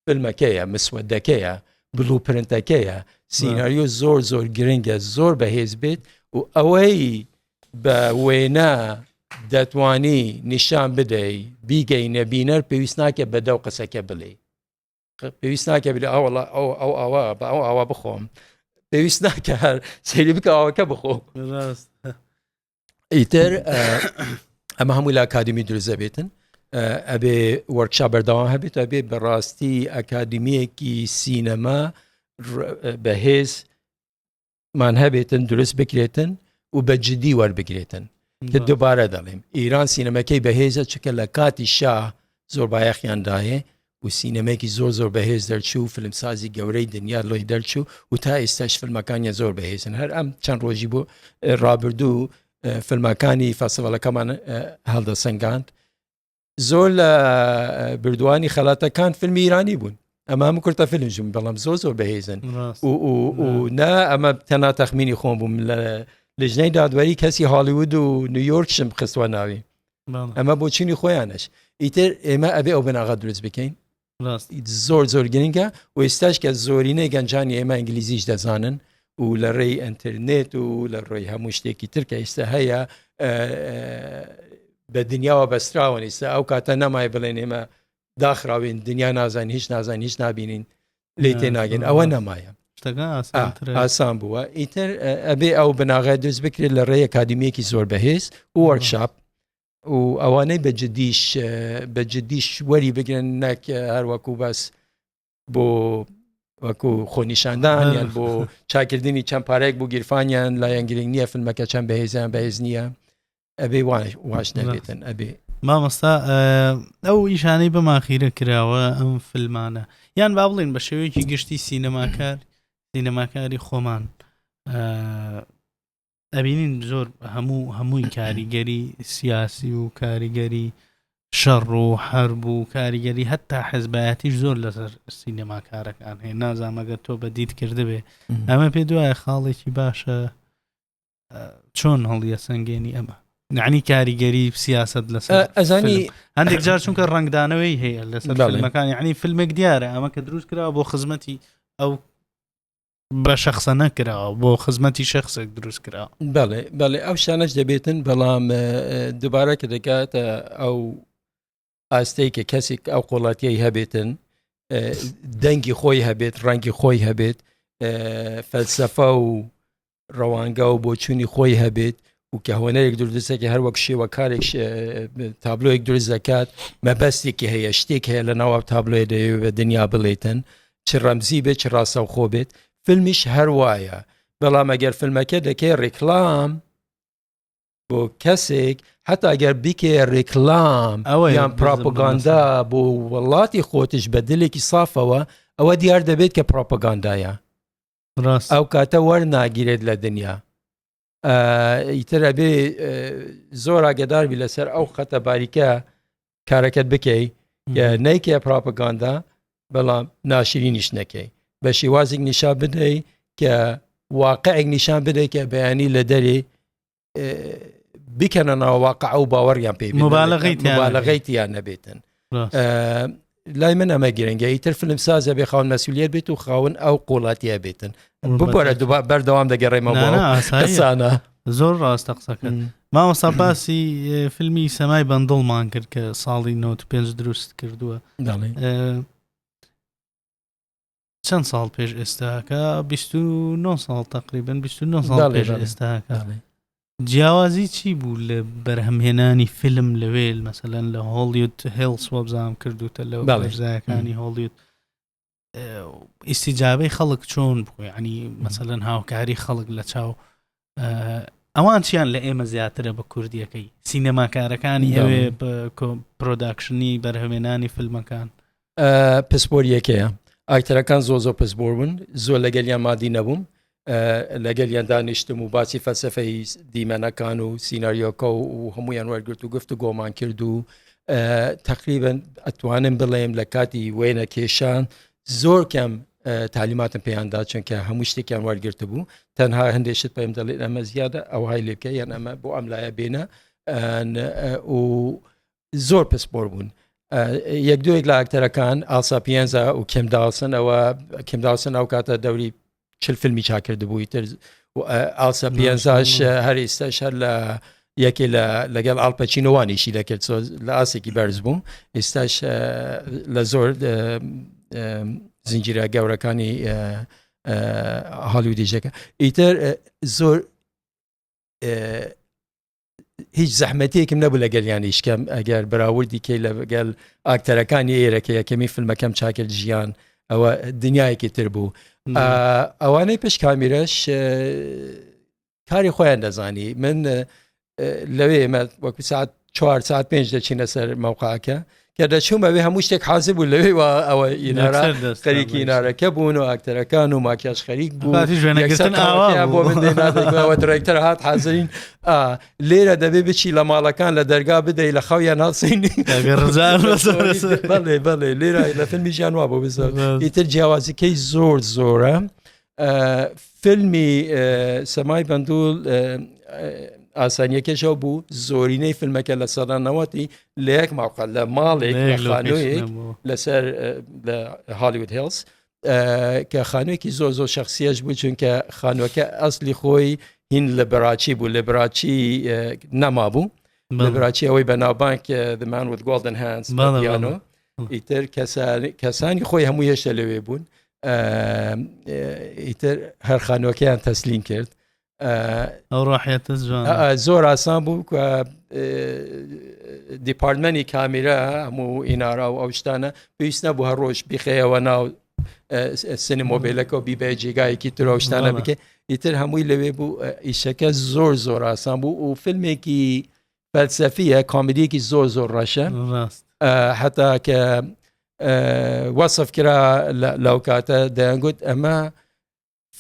فیلمەکەیە مسودەکەیە بلوپرنتەکەیە سیناریۆ زۆر گرنگە زۆر بەهێز بێت و ئەوەی بە وێنە دەتوانی نیشان بدەی بیگەینە بینەر پێویست ناکە بەدەو قسەکە بڵێ پێویست ناکە بڵێ ئەوڵە ئەوە بە ئەوە بخۆم پێویست ناکە هەر سەیری بکە ئەوەکە بخۆ ئیتر ئەمە هەمووی لە ئەکادمی دروست بێتن ئەبێ وەرکشاپ بەردەوام هەبێت ئەبێ بەڕاستی ئەکادمیەکی سینەما بەهێز مان هەبێتن دروست بکرێتن و بە جدی وەربگرێتن کە دووبارە دەڵێم ئیران سینەمەکەی بەهێزە چکە لە کاتی شاه زۆر بایەخیاندایە و سینەمەیەکی زۆر بەهێز دەرچوو فیلمسازی گەورەی دنیا لۆی دەرچوو و تا ئێستاش فیلمەکانیە زۆر بەهێزن هەر ئەم چەند ڕۆژی بۆ ڕابردوو فیلمەکانی فەستیڤالەکەمان هەڵدەسەنگاند زۆر لە بردووانی خەلاتەکان فیلمی ایرانی بوون ئەمە هەموو کورتە فیلمژم بەڵام زۆر بەهێزن و نا ئەمە تەنها تەخمینی خۆم بووم لە ژنەی دادوەری کەسی هالیوود و نیویۆرکشم خستوە ناوی ئەمە بۆ چینی خۆیانش ئیتر ئێمە ئەبێ ئەو بناغا دروست بکەین زۆر گرنگە و ئێستاش کە زۆرینەی گەنجانی ئێمە ئینگلیزیش دەزانن و لە ڕێی ئینترنێت و لە ڕۆی هەموو شتێکی ترکە ئێستا هەیە بە دنیاوە بەستراون ئێستا ئەو کاتە نەمای بڵێن ئێمە داخراوین دنیا نازانین هیچ نابینین لێ تێناگەن ئەوە نەمایە ئاسان بووە ئیتر ئەبێ ئەو بناغای دروست بکرێت لە ڕێی ئەکادیمیەکی زۆر بەهێز و وەرکشاپ و ئەوانەی بەجددیش وەری بگرن نەک هەروەکو بەس بۆ وەکو خۆنیشاندان یان بۆ چاکردنی چەند پارێک بۆ گیرفانیان لایەن گرنگ نییە فیلمەکە چەند بەهێزیان بەهێز نییە ئەبێ واش نەبێتن ئەبێ مامۆستا ئەو ئیشانەی بەماخیرە کراوە ئەم فیلمانە یان با بڵێن بە شێوەیەکی گشتی سینەماکاری خۆمان ئەبینین زۆر هەمووی کاریگەری سیاسی و کاریگەری شەڕ و حەرب و کاریگەری هەتا حەزبایەتیش زۆر لەسەر سینەماکارەکان هەیە نازانمەگە تۆ بەدیت کردبێ ئەمە پێ دوایە خاڵێکی باشە چۆن هەڵیە سەنگێنی ئەمە نعنی کاریگەری سیاست لەسەر ئەزانی هەندێک جار چونکە ڕنگدانەوەی هەیە لەسەر فیلمەکان یعنی فیلمێک دیارە ئەمە کە دروست کراوە بۆ خزمەتی ئەو بە شخصە نەکراوە بۆ خزمەتی شخصێک دروست کراوە بەڵێ ئەو شانەش دەبێتن بەڵام دووبارە کە دەکاتە ئەو ئاستەی کە کەسێک ئەو قوڵاتیەی هەبێتن دەنگی خۆی هەبێت ڕەنگی خۆی هەبێت فەلسەفە و ڕەوانگە و بۆچوونی خۆی هەبێت و کە هۆنەرێک دروستەکە هەروەک شێوەکارێک تابلۆیەک دروست دەکات مەبەستێکی هەیە شتێک هەیە لە ناوە تابلۆیە دەیەوێت بە دنیا بڵێتن چ ڕەمزی بێت چ ڕاستەوخۆ بێت فیلمیش هەروایە بەڵام ئەگەر فیلمەکە دەکەی ڕێکلام بۆ کەسێک حتا ئەگەر بیکێ ڕێکلام یان پراپۆگاندا بۆ وڵاتی خۆتش بە دلێکی سافەوە ئەوە دیار دەبێت کە پراپۆگاندایە ئەو کاتە وەرناگیرێت لە دنیا ئیتر ئەبێ زۆر ئاگداربی لەسەر ئەو خەتە باریکە کارەکەت بکەی نەیکە پراپۆگاندا بەڵام ناشرینیش نەکەی بە شێوازێک نیشان بدەی کە واقعێک نیشان بدەی کە بەیانی لە دەرێ بکەنە ناو واقع ئەو باوەڕیان پێ مبالغەیتیان نەبێتن لای من ئەمە گرنگە ئیتر فیلمسازە بێ خاون مەسئولیت بێت و خاون ئەو قوڵاتیە بێتن ببوورە بەردەوام دەگەڕێمەوە قسانە زۆر ڕاستە قسەکەن مامۆستا باسی فیلمی سەمای بەندڵمان کرد کە ساڵی 95 دروست کردووە چەند ساڵ پێش ئێستاکە 29 ساڵ تقریبا 29 ساڵ پێش ئێستاکە جیاوازی چی بوو لە بەرهەمهێنانی فیلم لەوێ مەسەلەن لە هۆلیوود هێڵس وەبزام کردوتە لەو بەرزایەکانی هۆلیوود ئیسیجابەی خەڵک چۆن بوو ینی مەسەلەن هاوکاری خەڵک لە چاو ئەوان چیان لە ئێمە زیاترە بە کوردیەکەی سینەماکارەکانی ئەوێ پرۆداکشنی بەرهەمهێنانی فیلمەکان پسپۆریەکەیە ئاکتەرەکان زۆر پسپۆر بوون زۆر لەگەلیان مادی نەبووم لەگەلیان دانیشتم و باسی فەلسەفەی دیمەنەکان و سیناریۆکە و هەمویان وەرگرت و گفت و گۆمان کرد و تقریبا ئەتوانم بڵێم لە کاتی وێنە کێشان زۆر کەم تعلیماتم پێیاندا چونکە هەموو شتێکیان وەرگرت بوو تەنها هەندێشت پێم دەڵێت ئەمە زیادە ئەو های لێ بکە یان ئەمە بۆ ئەم لایە بێنە و زۆر پسپۆر بوون یەک دوێک لە ئاکتەرەکان ئاسا پیێنزا و کێمداوسن ئەو کاتە دەوری 40 فیلمی چاکرد بووی تر ئاسا پیێنزاش هەر ئێستاش هەر لە یەکێ لەگەڵ ئاڵپەچینەوانیشی دەکرد لە ئاسێکی بەرز بوو ئێستاش لە زۆر زنجیرە گەورەکانی هالیوودیژەکە ئیتر زۆر هیچ زەحمەتێکم نەبوو لەگەڵیان هیچکەم ئەگەر بەراوردی کەی لەگەڵ ئاکتەرەکانی ئێرەکە یەکەمی فیلمەکەم چاکرد ژیان ئەوە دنیایەکی تر بوو ئەوانەی پشت کامیرەش کاری خۆیان دەزانی من لەوێ ئێمە وەکو ساعت 4 ساعت 5 دەچینە سەر مووقعەکە کە دەچوومەوێ هەموو شتێک حاضر بوو لەوێ ئەوە ئینارە خەریکی ئینارەکە بوون و ئاکتەرەکان و ماکیاژ خەریک بوو بۆ من دێناوە دڕێکتەر هات حازرین لێرە دەبێ بچی لە ماڵەکان لە دەرگا بدەی لە خەویان ناسینی بەڵێ لێرە لە فیلمی ژیانوا بۆ بزە ئیتر جیاوازیکەی زۆر زۆرە فیلمی سەمای بەندوول ئاسانیەکەشەوە بوو زۆرینەی فیلمەکە لە سەدانەوەتی لە یەک ماوقع لە ماڵێک لە خانوویەک لەسەر لە هالیوود هیلز کە خانوویەکی زۆر شخصیەش بوو چونکە خانووەکە ئەسلی خۆی هین لە براچی بوو لە براچی نەما بوو لە براچی ئەوەی بەناوبانک The Man with Golden Hands پیانۆ ئیتر کەسانی خۆی هەموو هێشتا لەوێ بوون ئیتر هەر خانووەکەیان تەسلیم کرد ئەو ڕاحەتە جوان زۆر ئاسان بوو دیپارتمەنی کامیرا هەموو ئینارا و ئەو شتانە پێویست نەبوو هەر ڕۆژ بیخەیەوە ناو سینمۆبیلەکە و بیبێ جێگایەکی تر ئەو شتانە بکە ئیتر هەمووی لەوێ بوو ئیشەکە زۆر ئاسان بوو و فیلمێکی فەلسەفیە کۆمیدیەکی زۆر ڕەشە حتا کە وەسف کرا لەو کاتە دەیانگوت ئەمە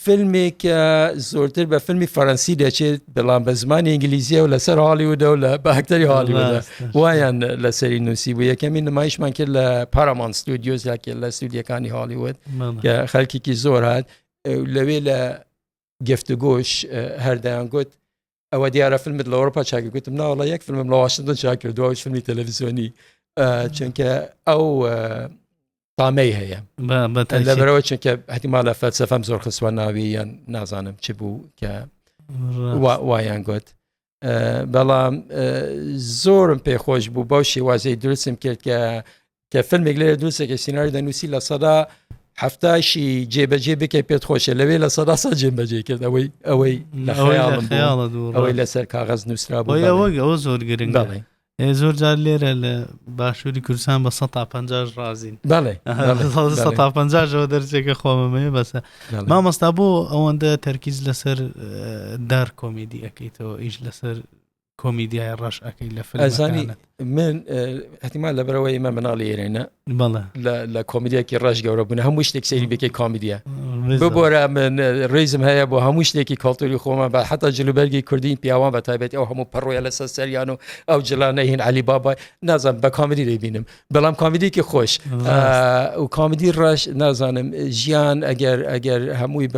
فیلمێکە زۆرتر بە فیلمی فەڕەنسی دەچێت بەڵام بە زمانی ئینگلیزیە و لەسەر هالیوودە و لە بەهەکتەری هالیوودە وایان لەسەری نووسی بوو یەکەمی نمایشمان کرد لە پاراماونت ستودیۆز یاکێ لە ستودیەکانی هالیوود کە خەڵکێکی زۆر هات لەوێ لە گفتوگۆش هەردەیان گوت ئەوە دیارە فیلمت لە ئەوروپا چاکر گوتم ناوەڵە یەک فیلمم لە واشنگتن چاکر دووەش فیلمی تەلەڤیزیۆنی چونکە ئەو تامەی هەیە لەبەرەوە چونکە احتیمالە فەلسەفەم زۆر خسوە ناوی یان نازانم چ بوو کە وایان گوت بەڵام زۆرم پێخۆش بوو بەو شێوازەی دروستم کرد کە فیلمێک لێرە دروستێکە سیناری دەنووسی لە سەدا هەفتاشی جێبەجێ بکەی پێت خۆشە لەوێ لە سەدا سە جێبەجێ کرد ئەوەی لە خەیاڵم بوو ئەوەی لەسەر کاغەز نووسرا بوو ئەوە زۆر گرنگە زۆر جار لێرە لە باشووری کوردستان بە 150 رازین 150ەوە دەرجێکە خۆمەمەیە بەسە مامۆستا بۆ ئەوەندە تەرکیز لەسەر دار کۆمیدی ئەەکەیتەوە ئیش لەسەر کۆمیدیای ڕەش ئەەکەی لە فیلمەکانی من احتیمال لەبەرەوەی ئێمە مناڵی ئێرێنە لە کۆمیدیەکی ڕەش گەورە بوون هەموو شتێک سەیری بکەی کۆمیدیە ببۆرە من ڕێزم هەیە بۆ هەموو شتێکی کەڵتوری خۆمە بە حتا جلوبەرگی کوردین پیاوان بە تایبەتی ئەو هەموو پەڕۆیە لەسەر سەریان و ئەو جلانە هین علی بابای نازانم بە کۆمیدی دەبینم بەڵام کۆمیدیکی خۆش و کۆمیدی ڕەش نازانم ژیان ئەگەر هەمووی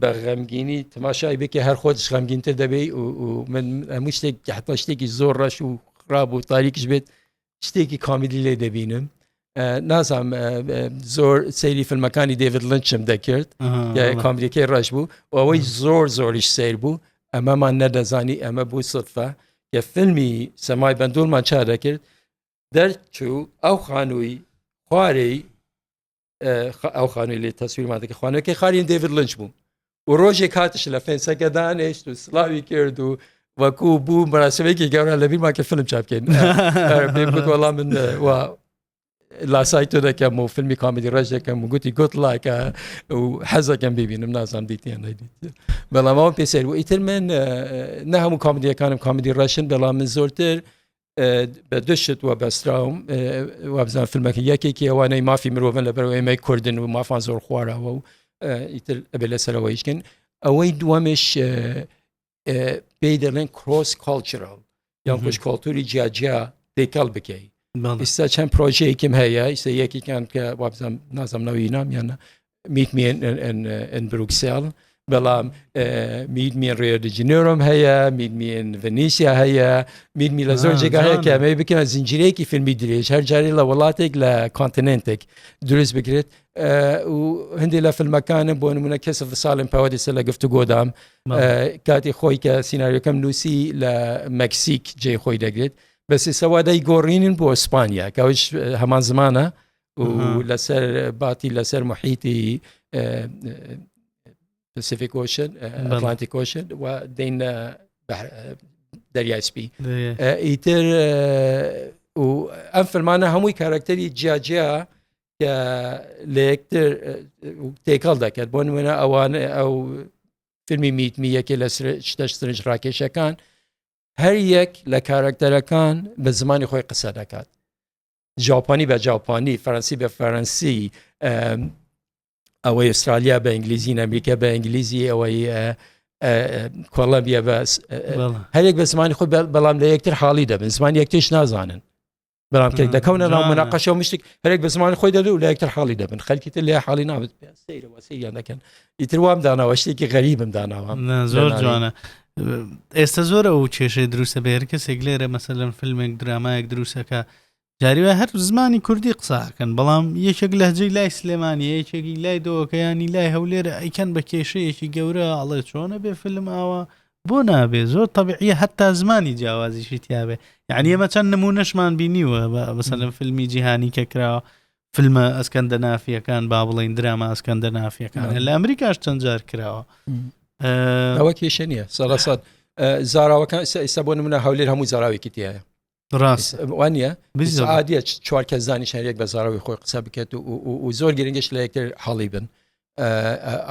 بە غەمگینی تەماشای بکە هەر خۆش غەمگینتر دەبێت و من هەموو شتێک حتا شتێکی زۆر ڕەش و خراپ و تاریکش بێت شتێکی کۆمیدی لێ دەبینم نازانم زۆر سەیری فیلمەکانی دێڤید لینچم دەکرد کۆمیدیەکەی ڕەش بوو و ئەوەی زۆریش سیر بوو ئەمەمان نەدەزانی ئەمە بوو سدفە کە فیلمی سەمای بەندوولمان چا دەکرد دەرچوو ئەو خانووی خوارەی ئەو خانووی لێ تەسویرمان دەکرد خوانەکەی خارین دێڤید لینچ بوو و ڕۆژێک هاتش لە فێنسەکە دانیشت و سڵاوی کرد و وەکو بوو مەراسمێکی گەورە لە بیرمان کە فیلم چاپکەین وەڵام من لاسای تۆ دەکەم و فیلمی کۆمیدی ڕەش دەکەم و گوتی گوت لایکە و حەزەکەم ببینم نازانم دیتیان نەدیت بەڵام ئەوم پێ سەیر بوو ئیتر من نە هەموو کۆمیدیەکانم کۆمیدی ڕەشن بەڵام من زۆرتر بە دوشت وە بەستراوم وابزانم فیلمەکە یەکێکی ئەوانەی مافی مرۆڤن لەبەرەوەی ئێمەی کوردن و مافان زۆر خوارەوە و ئیتر ئەبێ لەسەرەوەیشکن ئەوەی دووەمش پێی دەڵێن کرۆس کۆڵچرال یان پشت کۆڵتوری جیاجیا دەیکەڵ بکەی ئێستا چەند پرۆژەیەکم هەیە ئێستا یەکێکیان کە وابزانم نازانم ناوی نامیانە میت می ئین بروکسێل بەڵام میت می ڕیۆ دە جنێرۆم هەیە میت می ئین ڤەنیسیا هەیە میت می لە زۆر جێگا هەیە کە ئەمەی بکەن زنجیرەیەکی فیلمی درێژ هەر جارێ لە وڵاتێک لە کۆنتینێنتێک دروست بکرێت و هەندێک لە فیلمەکانم بۆ نمونە کەسە ساڵم پاوەدیسە لە گفتوگۆدام کاتی خۆی کە سیناریۆکەم نووسی لە مەکسیک جێ خۆی دەگرێت بەسی سەوادای گۆڕینن بۆ ئیسپانیا کەوش هەمان زمانە و لەسەر باتی لەسەر محیطی پەسیفیک ئۆشن ئەتلانتیک ئۆشن و دێن دەریای سپی ئیتر و ئەم فیلمانە هەمووی کارکتەری جیاجیا کە لە یەکتر تێکەڵ دەکرد بۆ نمونە ئەوانە ئەو فیلمی میتمی یەکێ لە شتە سرنج ڕاکێشەکان هەر یەک لە کارکتەرەکان بە زمانی خۆی قسە دەکات جاپانی بە جاپانی فەرەنسی بە فەرەنسی ئەوەی ئوسترالیا بە ئینگلیزی ئەمریکا بە ئینگلیزی ئەوەی کۆڵەمبیا بە هەرێک بە زمانی خۆی بەڵام لە یەکتر حاڵی دەبن زمانی یەکتیش نازانن بەڵام کە دەکەونە ناو مناقەشە و مشتێک هەرێک بە زمانی خۆی دەدو و لە یەکتر حاڵی دەبن خەڵکی تر لێ حاڵی نابێت سەیرەوە سەیریان دەکەن ئیتر وام داناوە شتێکی غەریبم داناوە زۆر جوانە ئێستا زۆرە و کێشەی دروستە بە هەر کەسێک لێرە مەسەلەن فیلمێک درامایەک دروستەکە جاریوە هەر زمانی کوردی قساکەن بەڵام یەکێک لەهجەی لای سلێمانی یەکێکی لای دۆکەیانی لای هەولێرە ئەیکەن بە کێشەیەکی گەورە ئەڵێ چۆنە بێ فیلم ئاوە بۆ نابێ زۆر طبیعیە هەتا زمانی جیاوازیشی تیابێ یعنی ئەمە چەند نمونەشمان بینیوە مەسەلەن فیلمی جیهانی کە کراوە فیلمە ئەسکەندە نافیەکان با بڵێن دراما ئەسکەندە نافیەکان لە ئەمریکاش چەند جار کراوە ئەوە کێشە نییە سەڵەسەد زاراوەکان ئێستا بۆ نمونە هەولێر هەموو زاراوێکی تایە ڕاست وانە عادیە چوار کەس زانی شارێک بە زاراوی خۆی قسە بکێت و زۆر گرنگش لە یەکتر حاڵی بن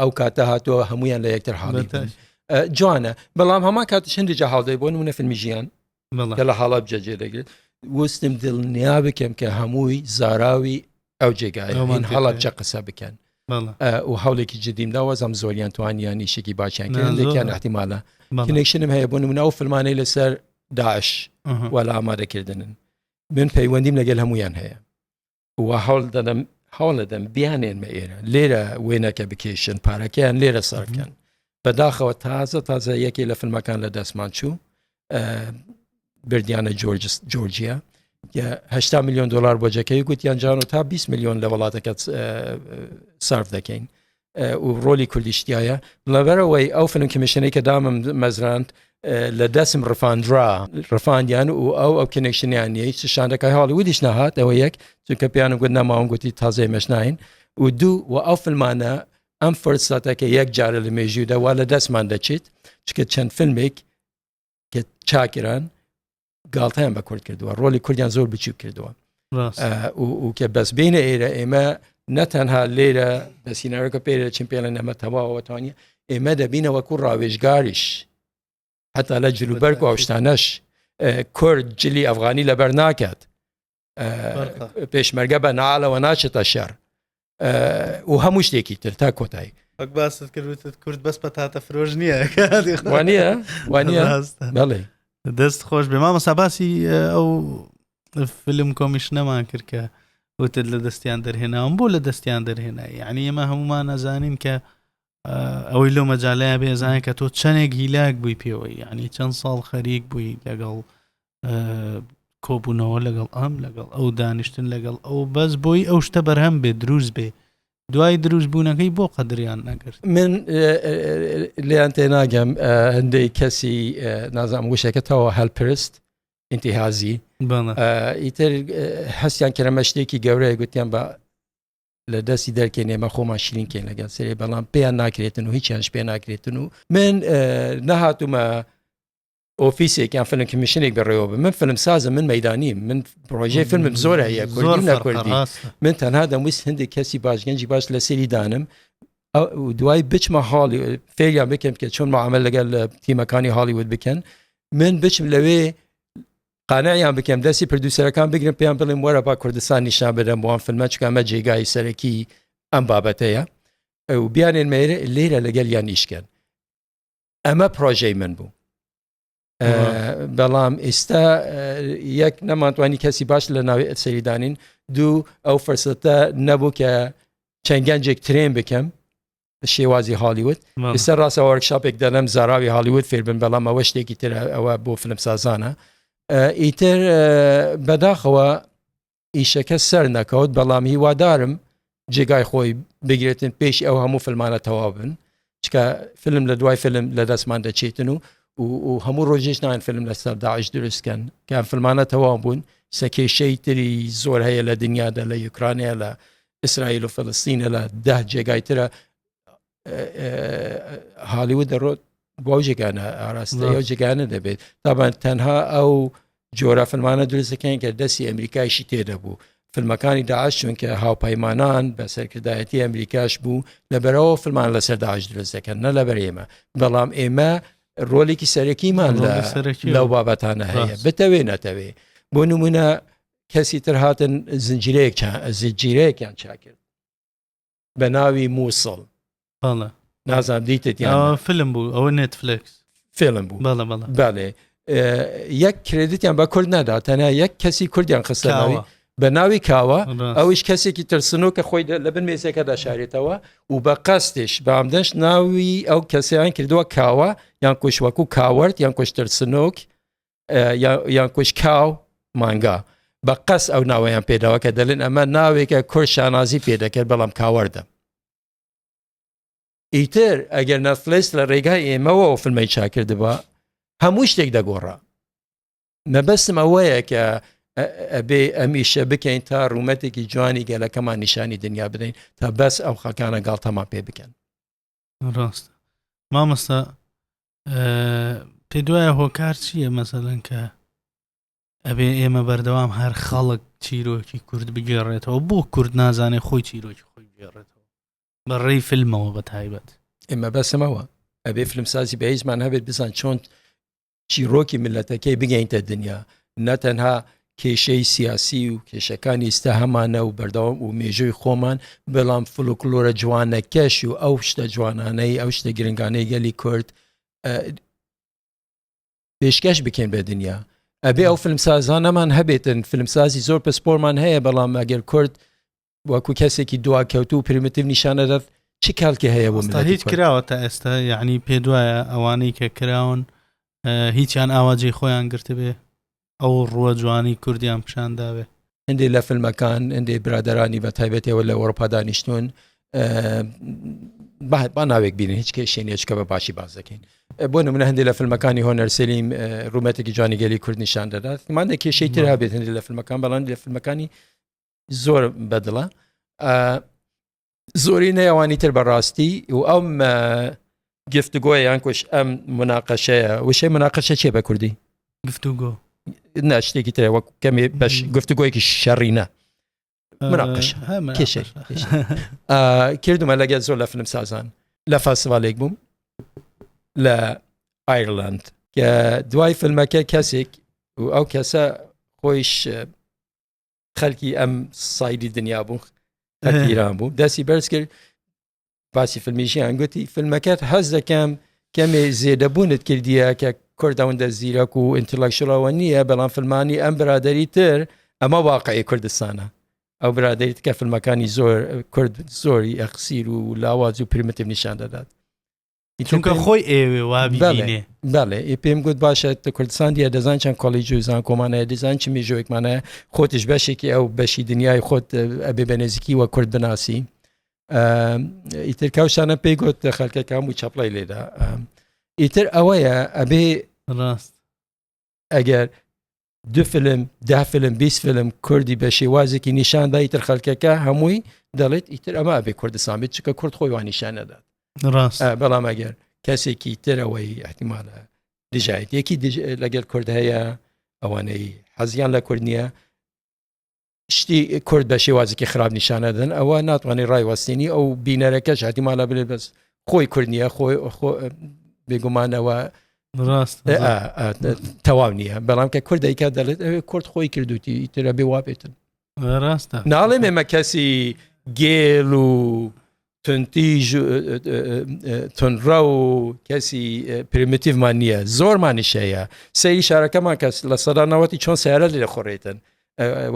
ئەو کاتە هاتووە هەمویان لە یەکتر حاڵی بن جوانە بەڵام هەمان کاتش هەندێکجا هەڵدەی بۆ نمونە فیلمی ژیان کە لە حاڵا بجەجێ دەگرێت وستم دڵنیا بکەم کە هەمووی زاراوی ئەو جێگایە هەڵا بجە قسە بکەن و هەوڵێکی جدیم داوازم زۆریان توانیان نیشێکی باشیان کردێکیان احتیمالە کنێکشنم هەیە بۆ نمونە ئەو فیلمانەی لەسەر داعش وە لە ئامادەکردنن من پەیوەندیم لەگەل هەمویان هەیە و هەوڵ دەدەم بیانێنمە ئێرە لێرە وێنەکە بکێشن پارەکەیان لێرە سەرکەن بەداخەوە تازە یەکێ لە فیلمەکان لە دەستمان چوو بردیانە جۆرجیا $80 ملیۆن بۆ جەکەی گوتیان جان و تا 20 ملیۆن لە وڵاتەکەت سارف دەکەین و ڕۆلی کوردیشتایە لەبەرەوەی ئەو فیلم کمیشنەی کە دامم مەزراند لە دەسم ڕفاندیان و ئەو کنێکشنیان شاندەکەی هاڵی ودیش نەهات ئەوە یەک چونکە پیانم گوت نەماوم گوتی تازەی مەشناین و دوو و ئەو فیلمانە ئەم فرسەتەکە یەک جارە لە مێژوودا وا لە دەستمان دەچێت چکە چەند فیلمێک کە چاکران گاڵتەیان بە کورد کردووە ڕۆلی کوردیان زۆر بچوو کردووە و کە بەس بینە ئێرە ئێمە نەتەنها لێرە بە سینەرەکە پێرە چمپێنە نەمە تەواوەتوانە ئێمە دەبینەوە کوڕ ڕاوێژگاریش حتا لە جلوبەرگ و ئەوشتانەش کورد جلی ئەفغانی لەبەر ناکات پێشمەرگە بە ناڵەوە ناچێتە شەر و هەموو شتێکی تر تا کۆتایی باست کردوت کورد بەس بەتاتە فرۆژ نییە وانە بەڵێ دەست خۆش بێ مامەسا باسی ئەو فیلم کۆمیشنەمان کرد کە وتت لە دەستیان دەرهێناوم بۆ لە دەستیان دەرهێنا یعنی ئێمە هەمومان نەزانین کە ئەوەی لەو مەجاالەیە بێزانین کە تۆ چەندێک هیلاک بووی پێوەی یعنی چەند ساڵ خەریک بووی لەگەڵ کۆبوونەوە لەگەڵ لەگەڵ ئەو دانیشتن لەگەڵ ئەو بەس بۆی ئەو شتە بەرهەم بێ دروست بێ دوای دروست بوونەکەی بۆ قەدریان نەکرد من لێیان تێناگەم هەندێک کەسی نازانم وشەکەتەوە هەلپرست ئینتیهازی ئیتر هەستیان کەرەمە شتێکی گەورەیە گوتیان بە لە دەستی دەرکێن ئێمە خۆمان شیرینکەین لەگەڵ سێ بەڵام پێیان ناکرێتن و هیچیانش پێ ناکرێتن و من نەهاتومە ئۆفیسێکیان فیلم کمیشنێک بەڕێوە بم من فیلم سازم من مەدانیم من پرۆژەی فیلمم زۆرە هەیە کوردی نەکوردی من تەنها دەمویست هەندێک کەسی باشگەنجی باش لە سێری دانم دوای بچمە هاڵی فێریان بکەم کە چۆن معامل لەگەل تیمەکانی هالیوود بکەن من بچم لەوێ قانعیان بکەم دەستی پردوسەرەکان بگرم پێیان بڵێم وەرە با کوردستان نیشان بدەم بۆ ئەم فیلمە چکە ئەمە جێگای سەرەکی ئەم بابەتەیە و بیانێن مێرە لێرە لەگەل یان ئیشکەن ئەمە پرۆژەی من بوو بەڵام ئێستا یەک نەمانتوانی کەسی باش لە ناوی سەریدانین دوو ئەو فەرسەتە نەبوو کە چەنگەنجێک ترێن بکەم شێوازی هالیوود ئێستا ڕاستە وەرکشاپێک دەڵێم زاراوی هالیوود فێر بن بەڵام ئەوە شتێکی تر ئەوە بۆ فیلم سازانە ئیتر بەداخەوە ئیشەکە سەر نەکەوت بەڵام هیوادارم جێگای خۆی بگرێتن پێش ئەو هەموو فیلمانە تەواو بن چکە فیلم لە دوای فیلم لە دەستمان دەچێتن و هەموو ڕۆژێش نان فیلم لەسەر داعش دروستکەن کە فیلمانە تەواو بوون سەکێشەی تری زۆر هەیە لە دنیادا لە یوکرانیا لە ئیسرائیل و فەلەستینە لە 10 جێگای ترە هالیوود دەڕۆت بۆ جێگانە ئاراستە ئەو جێگانە دەبێت تابان تەنها ئەو جۆرە فیلمانە دروستەکەین کە دەستی ئەمریکایشی تێدەبوو فیلمەکانی داعش چونکە هاوپەیمانان بە سەرکردایەتی ئەمریکاش بوو لەبەرەوە فیلمان لەسەر داعش دروست دەکەن نە لەبەر ئێمە بەڵام ئێمە ڕۆڵێکی سەرەکیمان لەو بابەتانە هەیە بتەوێ نەتەوێ بۆ نمونە کەسی تر هاتن زنجیرەیەکیان چاکرد بە ناوی مووسڵ نازانم دیتت یان فیلم بوو ئەوە نێتفلیکس فیلم بوو بەڵێ یەک کرێدیتیان بە کورد نەدا تەنیا یەک کەسی کوردیان خستە ناوی بە ناوی کاوە ئەویش کەسێکی ترسنۆ کە خۆی لە بن مێزەکەدا شارێتەوە و بە قەستێش بە ئەمدەش ناوی ئەو کەسیان کردووە کاوە یان کوش وەکو کاوەرد یان کوش ترسنۆک یان کوش کاو مانگا بە قەس ئەو ناوەیان پێداوە کە دەڵێن ئەمە ناوێکە کورد شانازی پێدەکرد بەڵام کاوەردە ئیتر ئەگەر نەتفلیکس لە ڕێگای ئێمەوە ئەو فیلمەی چاکردبە هەموو شتێک دەگۆڕا مەبەستم ئەوەیە کە ئەبێ ئەمیشە بکەین تا ڕوومەتێکی جوانی گەلەکەمان نیشانی دنیا بدەین تا بەس ئەو خەکانە گاڵتەمان پێ بکەن ڕاستە مامۆستا پێ دوایە هۆکار چییە مەسەڵەن کە ئەبێ ئێمە بەردەوام هەر خەڵک چیرۆکی کورد بگێڕێتەوە بۆ کورد نازانێ خۆی چیرۆکی خۆی بگێڕێتەوە بەڕێی فیلمەوە بە تایبەت ئێمە بەسمەوە ئەبێ فیلمسازی بە هیچمان هەبێت بزان چۆن چیرۆکی ملەتەکەی بگەینتە دنیا نەتەنها کێشەی سیاسی و کێشەکانی ئێستا هەمانە و بەردەوام و مێژووی خۆمان بەڵام فلوکلۆرە جوانەکەش و ئەو شتە جوانانەی ئەو شتە گرنگانەی گەلی کورد پێشکەش بکەین بە دنیا ئەبێ ئەو فیلمسازانەمان هەبێتن فیلمسازی زۆر پسپۆرمان هەیە بەڵام ئەگەر کورد وەکو کەسێکی دواکەوتو و پریمتیو نیشانەدات چی کالکی هەیە بۆ هیچ کراوە تا ئێستا یعنی پێ دوایە ئەوانەی کە کراون هیچیان ئاواجی خۆیان گرتە بێ ئەو ڕووە جوانی کوردیان پیشانداوێ هەندێک لە فیلمەکان هەندێک برادرانی بە تایبەتەوە لە ئەوروپا دانیشتون با ناوێک بینن هیچ کێشێنێچکە بە باشی باز دەکەین بۆ نمونە هەندێک لە فیلمەکانی هۆنەر سەلیم ڕوومەتێکی جوانی گەلی کورد نیشان دەدات مادە کێشەی تر هەبێت هەندێک لە فیلمەکان بەڵام لە فیلمەکانی زۆر بەدڵە زۆری نەیەوانی تر بەڕاستی و ئەم گفتوگۆیە یان کوش ئەم مناقەشەیە وشەی مناقەشە چێ بە کوردی گفتوگۆ ناشتێکی ترە وەک کەمێ بەش گفتوگۆیەکی شەڕینە مناقەشە کێشەی کردومە لەگەڵ زۆر لە فیلم سازان لە فەستیڤالێک بووم لە ئایرلند کە دوای فیلمەکە کەسێک و ئەو کەسە خۆیش خەڵکی ئەم سایدی دنیا بوو ئیران بوو دەستی بەرز کرد باسی فیلمیشیان گوتی فیلمەکەت هەز دەکەم کەمێ زێدەبوونت کردیە کە کوردەوەندە زیرەک و ئینتەلەکچوەڵەوە نییە بەڵام فیلمانی ئەم برادەری تر ئەمە واقعی کوردستانە ئەو برادەریت کە فیلمەکانی زۆر کورد زۆری ئەقسیر و لاواز و پریمتیو نیشان دەدات چونکە خۆی ئێوێ وابینێ بەڵێ پێم گوت باشە کوردستان دیە دەزان چەند کۆڵیج و زان کۆمانەیە دیزان چ مێژۆیەکمانە خۆتش بەشێکی ئەو بەشی دنیای خۆت ئەبێ بە نێزیکی وە کورد بناسی ئیتر کەوشانە پێی گوت خەڵکەکەم و چەپڵی لێدا ئیتر ئەوەیە ئەبێ ڕاست ئەگەر 2 فیلم 10 فیلم 20 فیلم کوردی بە شێوازێکی نیشاندا ئیتر خەڵکەکە هەمووی دەڵێت ئیتر ئەمە ئەبێ کوردستان بێت چکە کورد خۆی وان نیشان نەدات ڕاست بەڵام ئەگەر کەسێکی ترەوەی احتیمالە دژایەتێکی لەگەڵ کورد هەیە ئەوانەی حەزیان لە کورد نییە شتی کورد بە شێوازێکی خراپ نیشانەدەن ئەوە ناتوانێت ڕایوەستێنی ئەو بینەرەکەش احتیمالە بێت بەس خۆی کورد نییە خۆی بێگومانەوە ڕاست تەواو نییە بەڵام کە کورد دەیکات دەڵێت کورد خۆی کردوتی ئیترە بێ وا بێتن ڕاستە ناڵێ ئێمە کەسی گێڵ و تونتیژ تونڕە و کەسی پریمتیڤمان نییە زۆرمانیش هەیە سەیری شارەکەمان کەس لە سەدانەوەتی چۆن سیارە لێ خۆڕێتن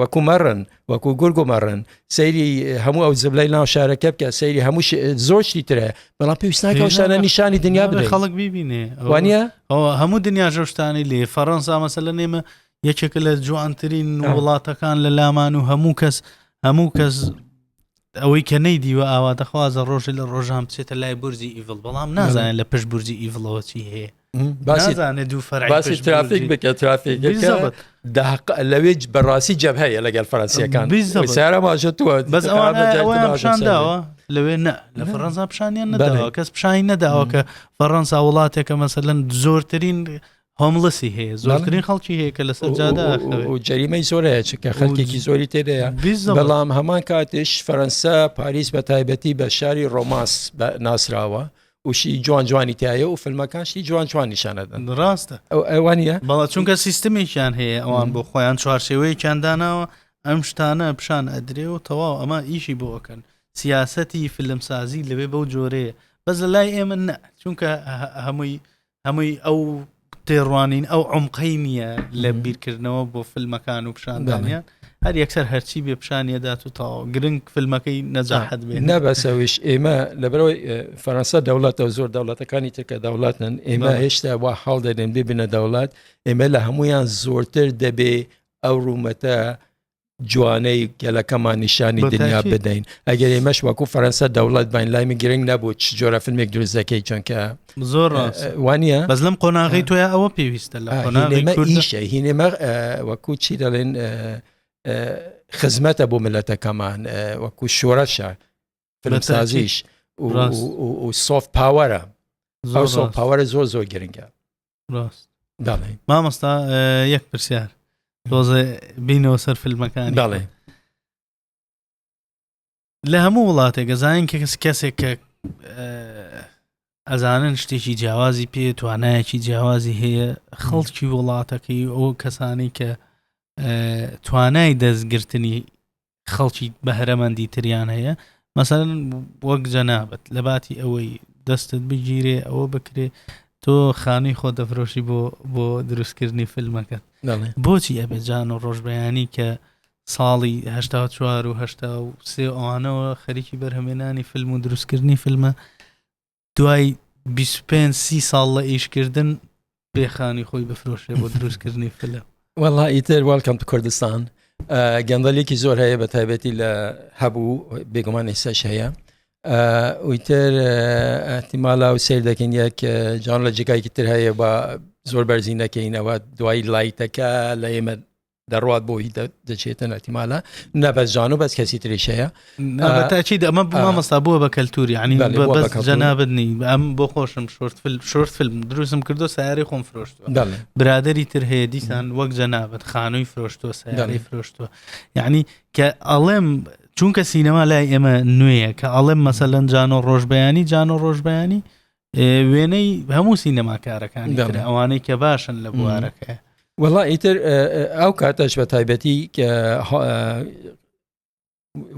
وەکو مەڕن وەکو گورگ و مەڕن سەیری هەموو ئەو زبلەی ناو شارەکە بکە سەیری هەموو زۆر شتی ترە بەڵام پێویستناکە ئەو شانە نیشانی دنیا بدەین خەڵک بیبینێ وانە هەموو دنیا ژەشتانی لێ فەڕەنسا مەسەلەن ئێمە یەکێکە لە جوانترین وڵاتەکان لە لامان و هەموو کەس ئەوەی کە نەیدیوە ئاواتەخوازە ڕۆژی لە ڕۆژان بچێتە لای بورجی ئیڤڵ بەڵام نازانێت لە پشت بورجی ئیڤڵەوە چی هەیە نازانێت دوو فەرعی باسی ترافیک بکە ترافیکەکە لەوێ بەڕاستی جەبهەیە لەگەڵ فەرەنسیەکان سیارە ماژەتووە بەس ئەوان پیشانداوە لەوێ نە لە فەڕەنسا پیشانیان نەداوە کەس پیشانی نەداوە کە فەڕەنسا وڵاتێکە مەسەلەن زۆرترین هۆملسی هەیە زۆرترین خەڵکی هەیە کە لەسەر جادا و جەریمەی زۆرەیە چکە خەڵکێکی زۆری تێدەیە بەڵام هەمان کاتش فەرەنسا پاریس بە تایبەتی بە شاری ڕۆمانس ناسراوە وشی جوانی تایە و فیلمەکانشی جوان نیشانەدەن ڕاستە ئەوانە بەڵام چونکە سیستمیشیان هەیە ئەوان بۆ خۆیان چوارشێوەیەکیان داناوە ئەم شتانە پیشان ئەدرێ و تەواو ئەمە ئیشی بۆکەن سیاسەتی فیلمسازی لەوێ بەو جۆرەیە بەس لە لای ئێمە نە چونکە هەمووی ئەو تێڕوانین ئەو عمقەی نییە لە بیرکردنەوە بۆ فیلمەکان و پیشاندانیان هەر یەکسەر هەرچی بێ پیشانیەدات و تاوا گرنگ فیلمەکەی نەجاحەت بێت نەبەسەویش ئێمە لەبەرەوەی فەرەنسا دەوڵەتە زۆر دەوڵەتەکانی ترکە دەوڵەتن ئێمە هێشتا وا هەڵ دەدەین ببینە دەوڵەت ئێمە لە هەمویان زۆرتر دەبێ ئەو ڕوومەتە جوانەی گەلەکەمان نیشانی دنیا بدەین ئەگەر ئێمەش وەکو فەرەنسا دەوڵەت باین لای من گرنگ نەبوو چ جۆرە فیلمێک دروست دەکەی چونکە زۆر وانە بەس لەم قۆناغی تۆیە ئەوە پێویستە لە ئیشە هینێمە وەکو چی دەڵێن خزمەتە بۆ ملەتەکەمان وەکو شۆرەشە فیلمسازیش و سۆفت پاوەرە ئەو سۆفت پاوەرە زۆر گرنگە ڕاست داڵێ مامۆستا یەک پرسیار دۆزە بینەوە سەر فیلمەکانی داڵێ لە هەموو وڵاتێک گەزانین کەسێک کە ئەزانن شتێکی جیاوازی پێ توانایەکی جیاوازی هەیە خەڵکی وڵاتەکەی ئەو کەسانی کە توانای دەستگرتنی خەڵکی بەهرەمەندی تریان هەیە مەسەڵەن وەک جەنابەت لە باتی ئەوەی دەستت بگیرێ ئەوە بکرێ تۆ خانووی خۆ دەفرۆشی بۆ دروستکردنی فیلمەکەت بۆچی ئەبێ جان و ڕۆژبەیانی کە ساڵی 1970 و 1970 ئەوانەوە خەریکی بەرهەمێنانی فیلم و دروستکردنی فیلمە دوای 25-30 ساڵ لە ئیشکردن بێخانی خۆی بفرۆشێ بۆ دروستکردنی فیلم والله ئیتر وەلکەم تو کوردستان گەندەلێکی زۆر هەیە بە تایبەتی لە هەبوو بێگومان ئێستاش هەیە ئیتر احتیمالا و سیر دەکەین یەک جان لە جێگایکی تر هەیە بە زۆر بەرزی نەکەینەوە دوای لایتەکە لە ئێمە دەڕوات بۆی دەچێتن احتیمالا نەبەس جان و بەس کەسی تریش هەیە بەتاکید ئەمە مامۆستا بووە بە کەلتوری ینی بەس جەنابنی ئەم بۆ خۆشم شۆرت فیلم دروستم کردو سیارەی خۆم فرۆشتووە برادری تر هەیە دیسان وەک جەنابەت خانووی فرۆشتووە سیارەی فرۆشتووە یعنی کە ئەڵێم چونکە سینەما لای ئێمە نوێیە کە ئەڵێم مەسەلەن جان و ڕۆژبەیانی وێنەی هەموو سینەماکارەکانی ئەوانەی کە باشن لە بوارەکە والله ئیتر ئەو کاتەش بە تایبەتی کە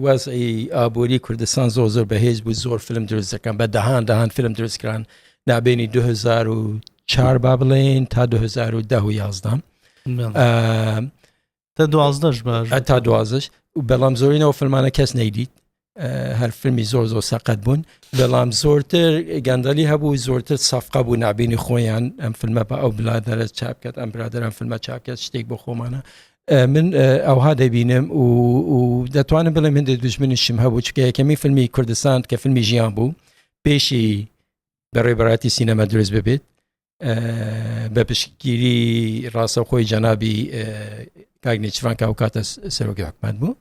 وەزعی ئابووری کوردستان زۆر بەهێز بوو زۆر فیلم دروست دەکەن بە دەهان فیلم دروستکران نابێنی 2004 با بڵێن تا 2010 تا 12 باش تا 12 و بەڵام زۆرینەوە فیلمانە کەس نەیدیت هەر فیلمی زۆر سەقەت بوون بەڵام زۆرتر گەندەلی هەبوو زۆرتر سەفقە بوو نابینی خۆیان ئەم فیلمە بە ئەو بلادەرە چاپکات ئەم برادەر ئەم فیلمە چاپکات شتێک بۆ خۆمانە من ئەوها دەبینم و دەتوانم بڵێم هەندێک دوژمنیشم هەبوو چکە یەکەمی فیلمی کوردستان کە فیلمی ژیان بوو پێشی بەڕێبەراتی سینەما دروست ببێت بە پشتگیری ڕاستەوخۆی جەنابی کاگنێچیڤان کە ئەو کاتە سەرۆکی حکومەت بوو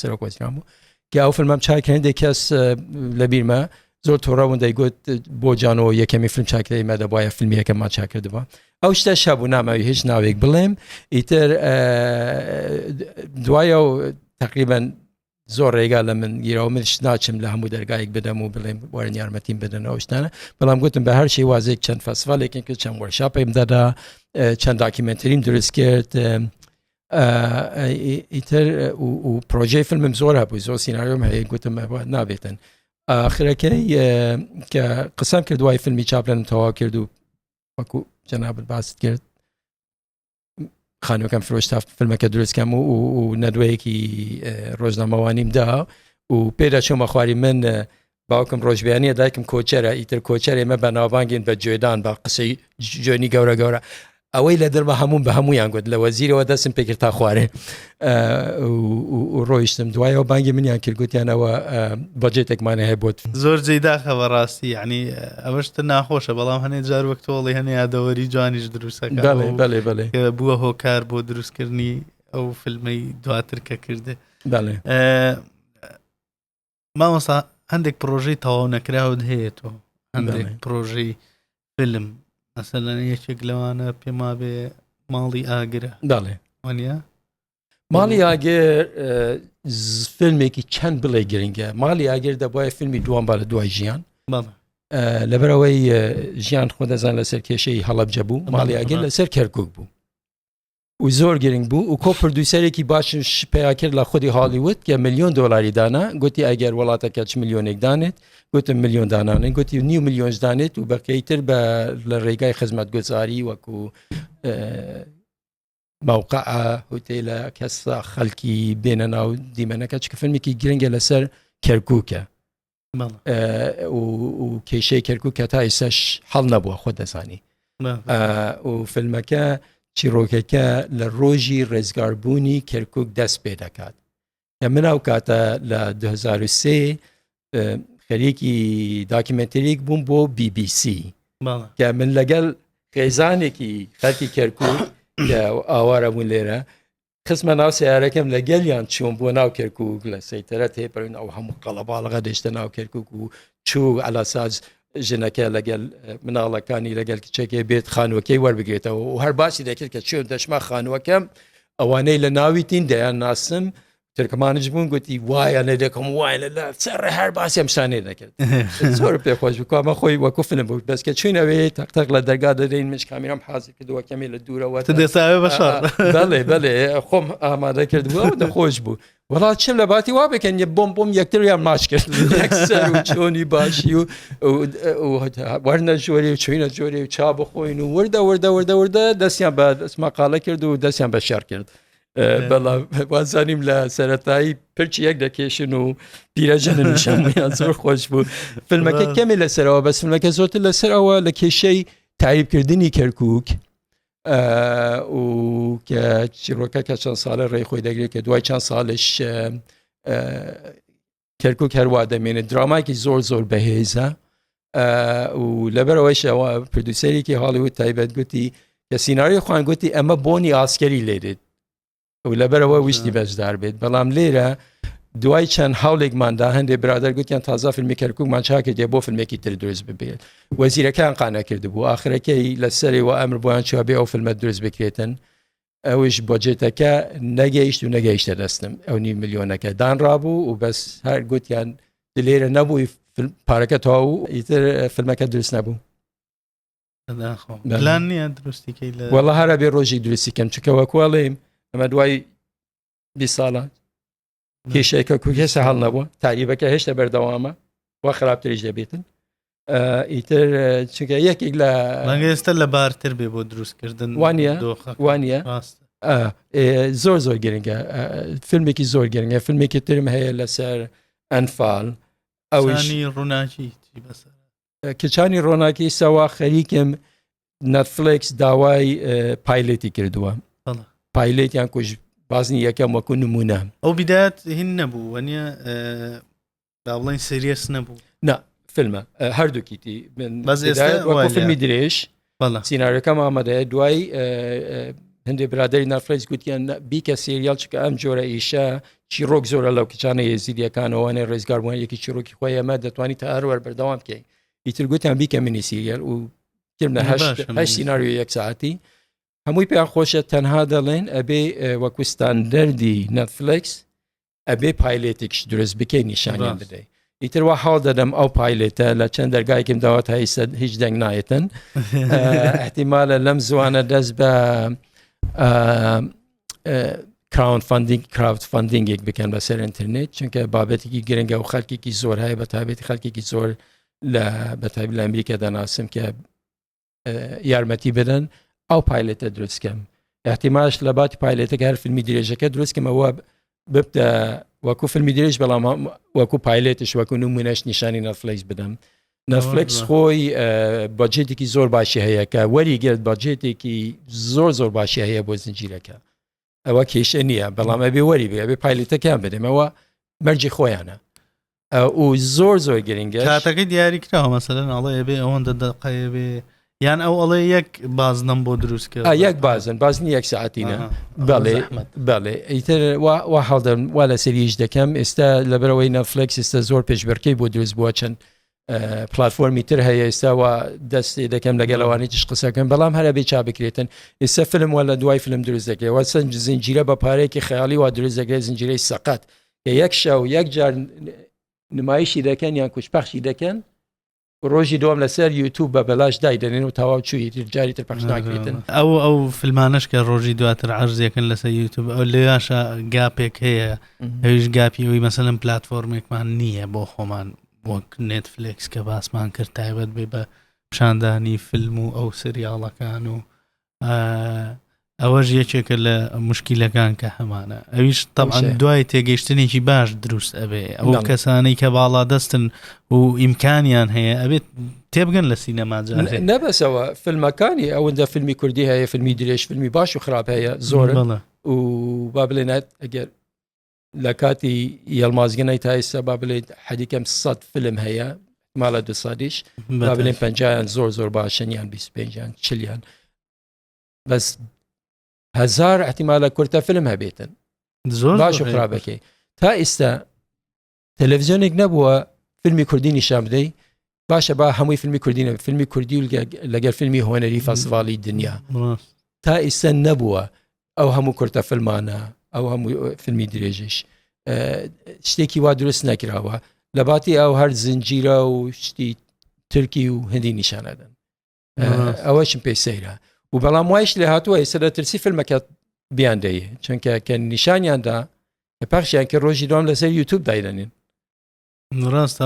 سەرۆک وەزیران بوو کە ئەو فیلمم چاکردن هەندێک کەس لە بیرمە زۆر تۆڕەون دەیگوت بۆ جانەوە یەکەمی فیلم چاکردی مەدە وایە فیلمی یەکەممان چاکردبووە ئەو شتە شەبوو ناماوی هیچ ناوێک بڵێم ئیتر دوایە و تقریباً زۆر ڕێگا لە من گیرەوە منش ناچم لە هەموو دەرگایەک بدەم و بڵێم وەرن یارمەتیم بدەن ئەو شتانە بەڵام گوتم بە هەر شێ وازێک چەند فەستیڤالێکین کرد چەند وەرشاپێم دەدا چەند داکیمنتەریم دروست کرد ئیتر و پرۆژەی فیلمم زۆر هەبوو زۆر سیناریۆم هەیە گوتم نابێتن ئاخرەکەی کە قسەم کرد دوای فیلمی چاپلەنم تەواو کرد و وەکو جەنابەت باست کرد خانووەکەم فرۆشتا فیلمەکە دروستکەم و نەدوەیەکی ڕۆژنامەوانیم دا و پێدا چۆمە خواری من باوکم ڕۆژبیانیە دایکم کۆچەرە ئیتر کۆچەر ئێمە بە ناوبانگین بە گوێدان بە قسەی جوێنی گەورە ئەوەی لە دەرمە هەموم بە هەمویان گوت لە وەزیرەوە دەستم پێکرد تا خوارێ و ڕۆیشتم دوایەوە بانگی منیان کرد گوتیانەوە بەجێتێکمانە هەیە بۆت زۆر جێداخە بەڕاستی یعنی ئەوەشتە ناخۆشە بەڵام هەنێ جار وەک تۆڵی هەنێ یادەوەری جوانیش دروستەکە بەڵێ بووە هۆکار بۆ دروستکردنی ئەو فیلمەی دواتر کە کردێ مامۆستا هەندێک پرۆژەی تەواو نەکراوت هەیە تۆ هەندێک پرۆژەی فیلم مثلا یەکێک لەوانە پێما بێ ماڵی ئاگرە داڵێ وانە ماڵی ئاگر فیلمێکی چەند بڵێ گرنگە ماڵی ئاگر دەبایە فیلمی دوان با لە دوای ژیان لەبەرەوەی ژیان خۆ دەزان لەسەر کێشەی هەڵەبجە بوو ماڵی ئاگەر لەسەر کەرکووک بوو و زۆر گرنگ بوو و کۆ پردوسەرێکی باشش پێیا کرد لە خودی هالیوود کە $1,000,000 دانا گوتی ئەگەر وڵاتەکە 1,000,000 دانێت گوتم 1,000,000 دانانێ گوتی 9,000,000 دانێت و بەقیتر بە لە ڕێگای خزمەتگوزاری وەکو موقع هۆتێلە کەسا خەڵکی بێنە ناو دیمەنەکە چکە فیلمێکی گرنگە لەسەر کەرکووکە و کێشەی کەرکووک کە تا ئێستاش هەڵ نەبووە خۆ دەزانی و فیلمەکە چیرۆکەکە لە ڕۆژی ڕێزگاربوونی کەرکووک دەست پێ دەکات کە من ئەو کاتە لە 2003 خەریکی داکیمنتەریک بووم بۆ BBC کە من لەگەڵ خێزانێکی خەڵکی کەرکووک کە ئاوارە بوون لێرە خسمە ناو سیارەکەم لەگەلیان چوون بۆ ناو کەرکووک لە سەیتەرە تێپەڕین ئەو هەموو قەڵەباڵغا دێشتە ناو کەرکووک و چوو ئەلاساز ژنەکە لەگەل مناڵەکانی لەگەل کچێکی بێت خانووەکەی وەربگرێتەوە و هەر باسی دەکرد کە چێ دەشما خانووەکەم ئەوانەی لە ناوی تین دەیان ناسم ترکمانش بوون گوتی وایە لە دەکەم وایە لە سەر هەر باسی ئەم شانێ دەکرد زۆر پێخۆش بکوامە خۆی وەکو فیلم بوو بەس کە چوینەوەی تەق لە دەرگا دەدەین مش کامیرام حازر کردووە کەمی لە دوورەوە دەساوێ بەشار بەڵێ خۆم ئامادە کردبووە و دەخۆش بوو وڵات چم لە باتی وا بکەن یە بۆم یەکتریان ماچ کرد یەکسەر و چۆنی باشی و وەرنە جۆری و چوینە جۆری و چا بخۆین و وردە دەستیان بە دەستماقالە کرد و دەستیان بە شار کرد بەڵام وازانیم لە سەرەتایی پرچی یەک دەکێشن و پیرەژەنە نیشانیان زۆر خۆش بوو فیلمەکە کەمی لەسەرەوە بەس فیلمەکە زۆرتر لەسەرەوە لە کێشەی تاریبکردنی کەرکووک و کە چیرۆکە کە چەند ساڵە ڕێی خۆی دەگرێت کە دوای چەند ساڵش کەرکووک هەروە دەمێنێت درامایکی زۆر بەهێزە و لەبەرەوەیشەوە پردوسەرێکی هالیوود تایبەت گوتی کە سیناریۆ خوان گوتی ئەمە بۆنی ئاسکەری لێرێت و لەبەرەوە وشتی بەشدار بێت بەڵام لێرە دوای چەند هەوڵێکماندا هەندێک برادەر گوتیان تازە فیلمی کەرکووکمان چاکردێ بۆ فیلمێکی تر دروست ببێت وەزیرەکان قانە کردبوو ئاخرەکەی لەسەرەوە ئەمر بۆیان چوە بێ ئەو فیلمە دروست بکرێتن ئەوش بۆجێتەکە نەگەیشتە دەستم ئەو $9,000,000 دانڕابوو و بەس هەر گوتیان لێرە نەبووی پارەکە تەواو و ئیتر فیلمەکە دروست نەبوو پلان نییە دروستیکەی وەڵا هەرە بێ ڕۆژی دروستی کەم چکە وەکوڵێم ئەمە دوای 20 ساڵە کێشەیەکە کوکێسە هەڵ نەبووە تاریبەکە هێشتا بەردەوامە وە خراپتریش دەبێتن ئیتر چونکە یەکێک لە ئێستا لە بارتر بێ بۆ دروستکردن وانە زۆر گرنگە فیلمێکی زۆر گرنگە فیلمێکی ترم هەیە لەسەر ئەنفال ئەوشی ڕووناکی کچانی ڕۆناکی سەوا خەریکم نەتفلیکس داوای پایلێتی کردووە پایلێتیان کوژ بازنی یەکەم وەکو نمونە ئەو بیدات هین نەبوو وەنیە باڵین سریەس نەبوو نا فیلمە هەردووکیتی فیلمی درێژ سیناریەکەم ئامادەیە دوای هەندێک برادری نەتفلیکس گوتیان بیکە سریال چکە ئەم جۆرە ئیشە چیرۆک زۆرە لەو کچانە یێزیدیەکانەوەوانێ ڕێزگاربووان یەکی چیرۆکی خۆی ئەمە دەتوانیت تا هەروەر بەردەوام بکەین ئیتر گوتیان بیکە منی سریال و کرد هەشت سیناریۆ یەک ساعتی هەمووی پێیان خۆشە تەنها دەڵێن ئەبێ وەکو ستاندەردی نەتفلیکس ئەبێ پایلێتێکش دروست بکەی نیشانیان بدەیت ئیتر وا حاڵ دەدەم ئەو پایلێتە لە چەند دەرگایکم داوات هیچ دەنگ نایەتن احتیمالە لەم زوانە دەست بە کراود فاندینگێک بکەن بەسەر ئینترنێت چونکە بابەتێکی گرنگە و خەڵکێکی زۆر هەیە بە تایبەتی خەڵکێکی زۆر بەتایبەتی لە ئەمریکا دەناسم کە یارمەتی بدەن ئەو پایلێتە دروستکەم احتیماش لە باتی پایلێتەکە هەر فیلمی درێژەکە دروستکەمەوە ببدە وەکو فیلمی درێژ بەڵام وەکو پایلێتش وەکو نمونەش نیشانی نەتفلیکس بدەم نەتفلیکس خۆی بەجێتێکی زۆر باشی هەیە کە وەریگرێت بەجێتێکی زۆر باشی هەیە بۆ زنجیرەکە ئەوە کێشە نییە بەڵام ئەبێ وەری بێ ئەبێ پایلێتەکەیان بدەمەوە مەرجی خۆیانە و زۆر گرنگە کاتەکەی دیاریکراوە مەسەلەن ئەڵێ ئەبێ ئەوەندە دقەیە بێ یان ئەو ئەڵێ یەک بازنم بۆ دروستکرد یەک بازنی یەک ساعتینە بەڵێ ئیتر وا هەڵدەم وا لە سەریش دەکەم ئێستا لەبەرەوەی نەتفلیکس ئێستا زۆر پێشبەرکەی بۆ دروست بووە چەند پلتفۆرمی تر هەیە ئێستاوە دەستی دەکەم لەگەڵەوانی تش قسەکەم بەڵام هەرە بێ چا بکرێتن ئێستا فیلم وە لە دوای فیلم دروست دەکرێت وە سەنج زنجیرە بە پارەیەکی خەیاڵی وا دروست دەکرێت زنجیرەی سەقەت کە یەک شەو یەک جار نمایشی دەکەن یان کوچپەخشی دەکەن ڕۆژی دوم لەسەر یوتیوب بە بەلاش دایدەنێن و تەواو چووی جاری تر پەخش ناکرێتن ئەو فیلمانەش کە ڕۆژی دواتر عەرزێکن لەسەر یوتیوب ئەو لێیاشە گاپێک هەیە ئەویش گاپی ئەوی مەسەلەن پلاتفۆرمێکمان نییە بۆ خۆمان وەک نێتفلیکس کە باسمان کرد تایبەت بێ بە پیشاندانی فیلم و ئەو سریاڵەکان و ئەوەش یەکێکە لە مشکیلەکان کە هەمانە ئەویش طبعاً دوای تێگەیشتنێکی باش دروست ئەبێ ئەو کەسانەی کە باڵا دەستن و ئیمکانیان هەیە ئەبێت تێبگەن لە سینەما جارێ نەبەسەوە فیلمەکانی ئەوەندە فیلمی کوردی هەیە فیلمی درێژ فیلمی باش و خراپ هەیە زۆرن و با بڵێنێت ئەگەر لە کاتی یەڵمازگەنەی تا ئێستا با بڵێت حەدیکەم 100 فیلم هەیە ماڵە 200 با بڵێن 50 زۆر باشن یان 25 40 بەس 1000 احتیمالە کورتە فیلم هەبێتن زۆر باش و خراپەکەی تا ئێستا تەلەڤیزیۆنێک نەبووە فیلمی کوردی نیشان بدەی باشە با هەمووی فیلمی کوردی فیلمی کوردی و لەگەر فیلمی هۆنەری فەستیڤاڵی دنیا تا ئێستا نەبووە ئەو هەموو کورتە فیلمانە ئەو هەموو فیلمی درێژش شتێکی وا دروست نەکراوە لە باتی ئەو هەر زنجیرە و شتی تورکی و هندی نیشانەدەن ئەوەشم پێی سەیرە و بەڵام وایش لێ هاتووە ئێستا لە ترسی فیلمەکە بیاندەیە چونکە کە نیشانیاندا کە پەخشیان کە ڕۆژی دوام لەسەر یوتیوب دایدەنێن ڕاستە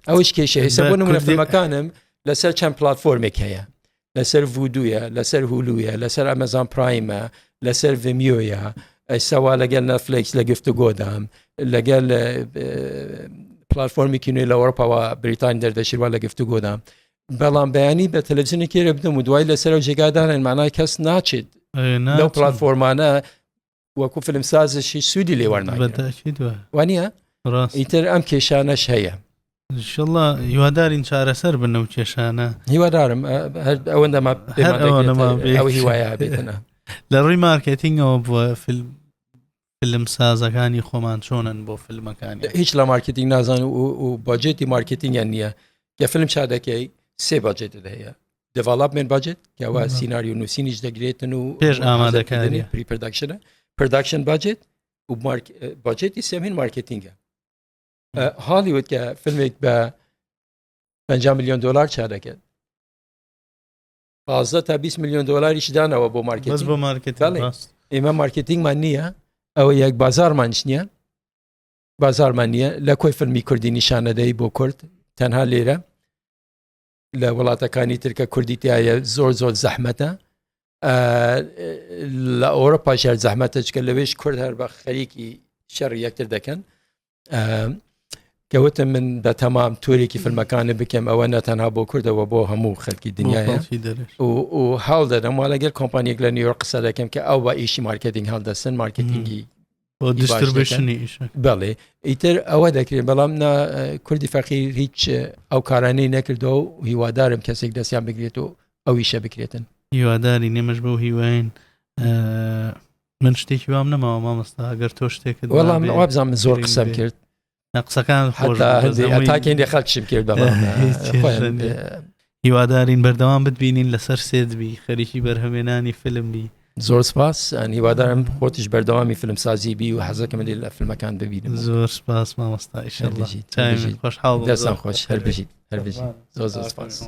ئەوش کێشە ئێستا بۆ نمونە فیلمەکانم لەسەر چەند پلاتفۆرمێک هەیە لەسەر ڤودوویە لەسەر هولوویە لەسەر ئەمەزان پرایمە لەسەر ڤیمیۆیە ئێستاوا لەگەل نەتفلیکس لە گفتوگۆدام لەگەل پلاتفۆرمی کینوی لە ئەوڕۆپاوە بریتانی دەردەشیروا لە گفتوگۆدام بەڵام بەیانی بە تەلەڤیزیۆنێکی کێرە بدەم و دوای لەسەر ئەو جێگادانن مانای کەس ناچێت لەو پلاتفۆرمانە وەکو فیلمسازشی سوودی لێوەرناگرێت وانە ئیتر ئەم کێشانەش هەیە انشاءالله هیوادارین چارەسەر بن و کێشانە هیوادارم ئەوەندەما ئەو هیوایە بێتنە لە ڕووی مارکێتینگەوە بووە فیلم سازەکانی خۆمان چۆنن بۆ فیلمەکانی هیچ لە مارکێتینگ نازان و باجێتی مارکێتینگیان نییە کە فیلم چادەکەی سێ باجێتت هەیە دڤڵاپمنت باجێت کەوا سیناریو نووسینیش دەگرێتن و پێش ئامادەکاری پری پرۆداکشنە پرۆداکشن باجێت و باجێتی سێمین مارکێتینگە هالیوود کە فیلمێک بە 50 میلیۆن دلار چادەکەت 15 تا 20 میلیۆن دلاریش دانەوە بۆ مارکێتینگ ئێمە مارکێتینگمان نییە ئەوە یەک بازارمانش نییە بازارمان نییە لە کۆی فیلمی کوردی نیشانەدەی بۆ کورد تەنها لێرە لە وڵاتەکانی ترکە کوردی تایە زۆر زەحمەتە لە ئەوڕۆپا شار زەحمەتە چکە لەوێش کورد هەر بە خەریکی شەڕ یەکتر دەکەن کەوتم من بە تەمام تۆرێکی فیلمەکانە بکەم ئەوە نەتەنها بۆ کوردەوە بۆ هەموو خەڵکی دنیاە و هەڵ دەدەم وا لەگەر کۆمپانیەک لە نیویۆرک قسە دەکەم کە ئەو بە ئیشی مارکێتینگ هەڵدەستن مارکێتینگی بەڵێ ئیتر ئەوە دەکرێت بەڵام کوردی فەقیر هیچ ئەو کارانەی نەکردەوە و هیوادارم کەسێک دەستیان بگرێت و ئەویشە بکرێتن هیواداری نێمەش بەو هیواین من شتێکی وام نەماوە مامۆستا ئەگەر تۆ شتێکت وەڵام وابزانم زۆر قسەم کرد قسەکان تاکەین خەڵکیشم کرد بەڵام هیوادارین بەردەوام بتبینین لەسەر سێدبی خەریکی بەرهەمێنانی فیلم بی زۆر سپاس هیوادارم خۆتیش بەردەوامی فیلمسازی بی و حەزەکەم لە فیلمەکان ببینم زۆر سپاس مامۆستا ئیشەڵڵا خۆش دەستان خۆش هەر بژیت زۆر سپاس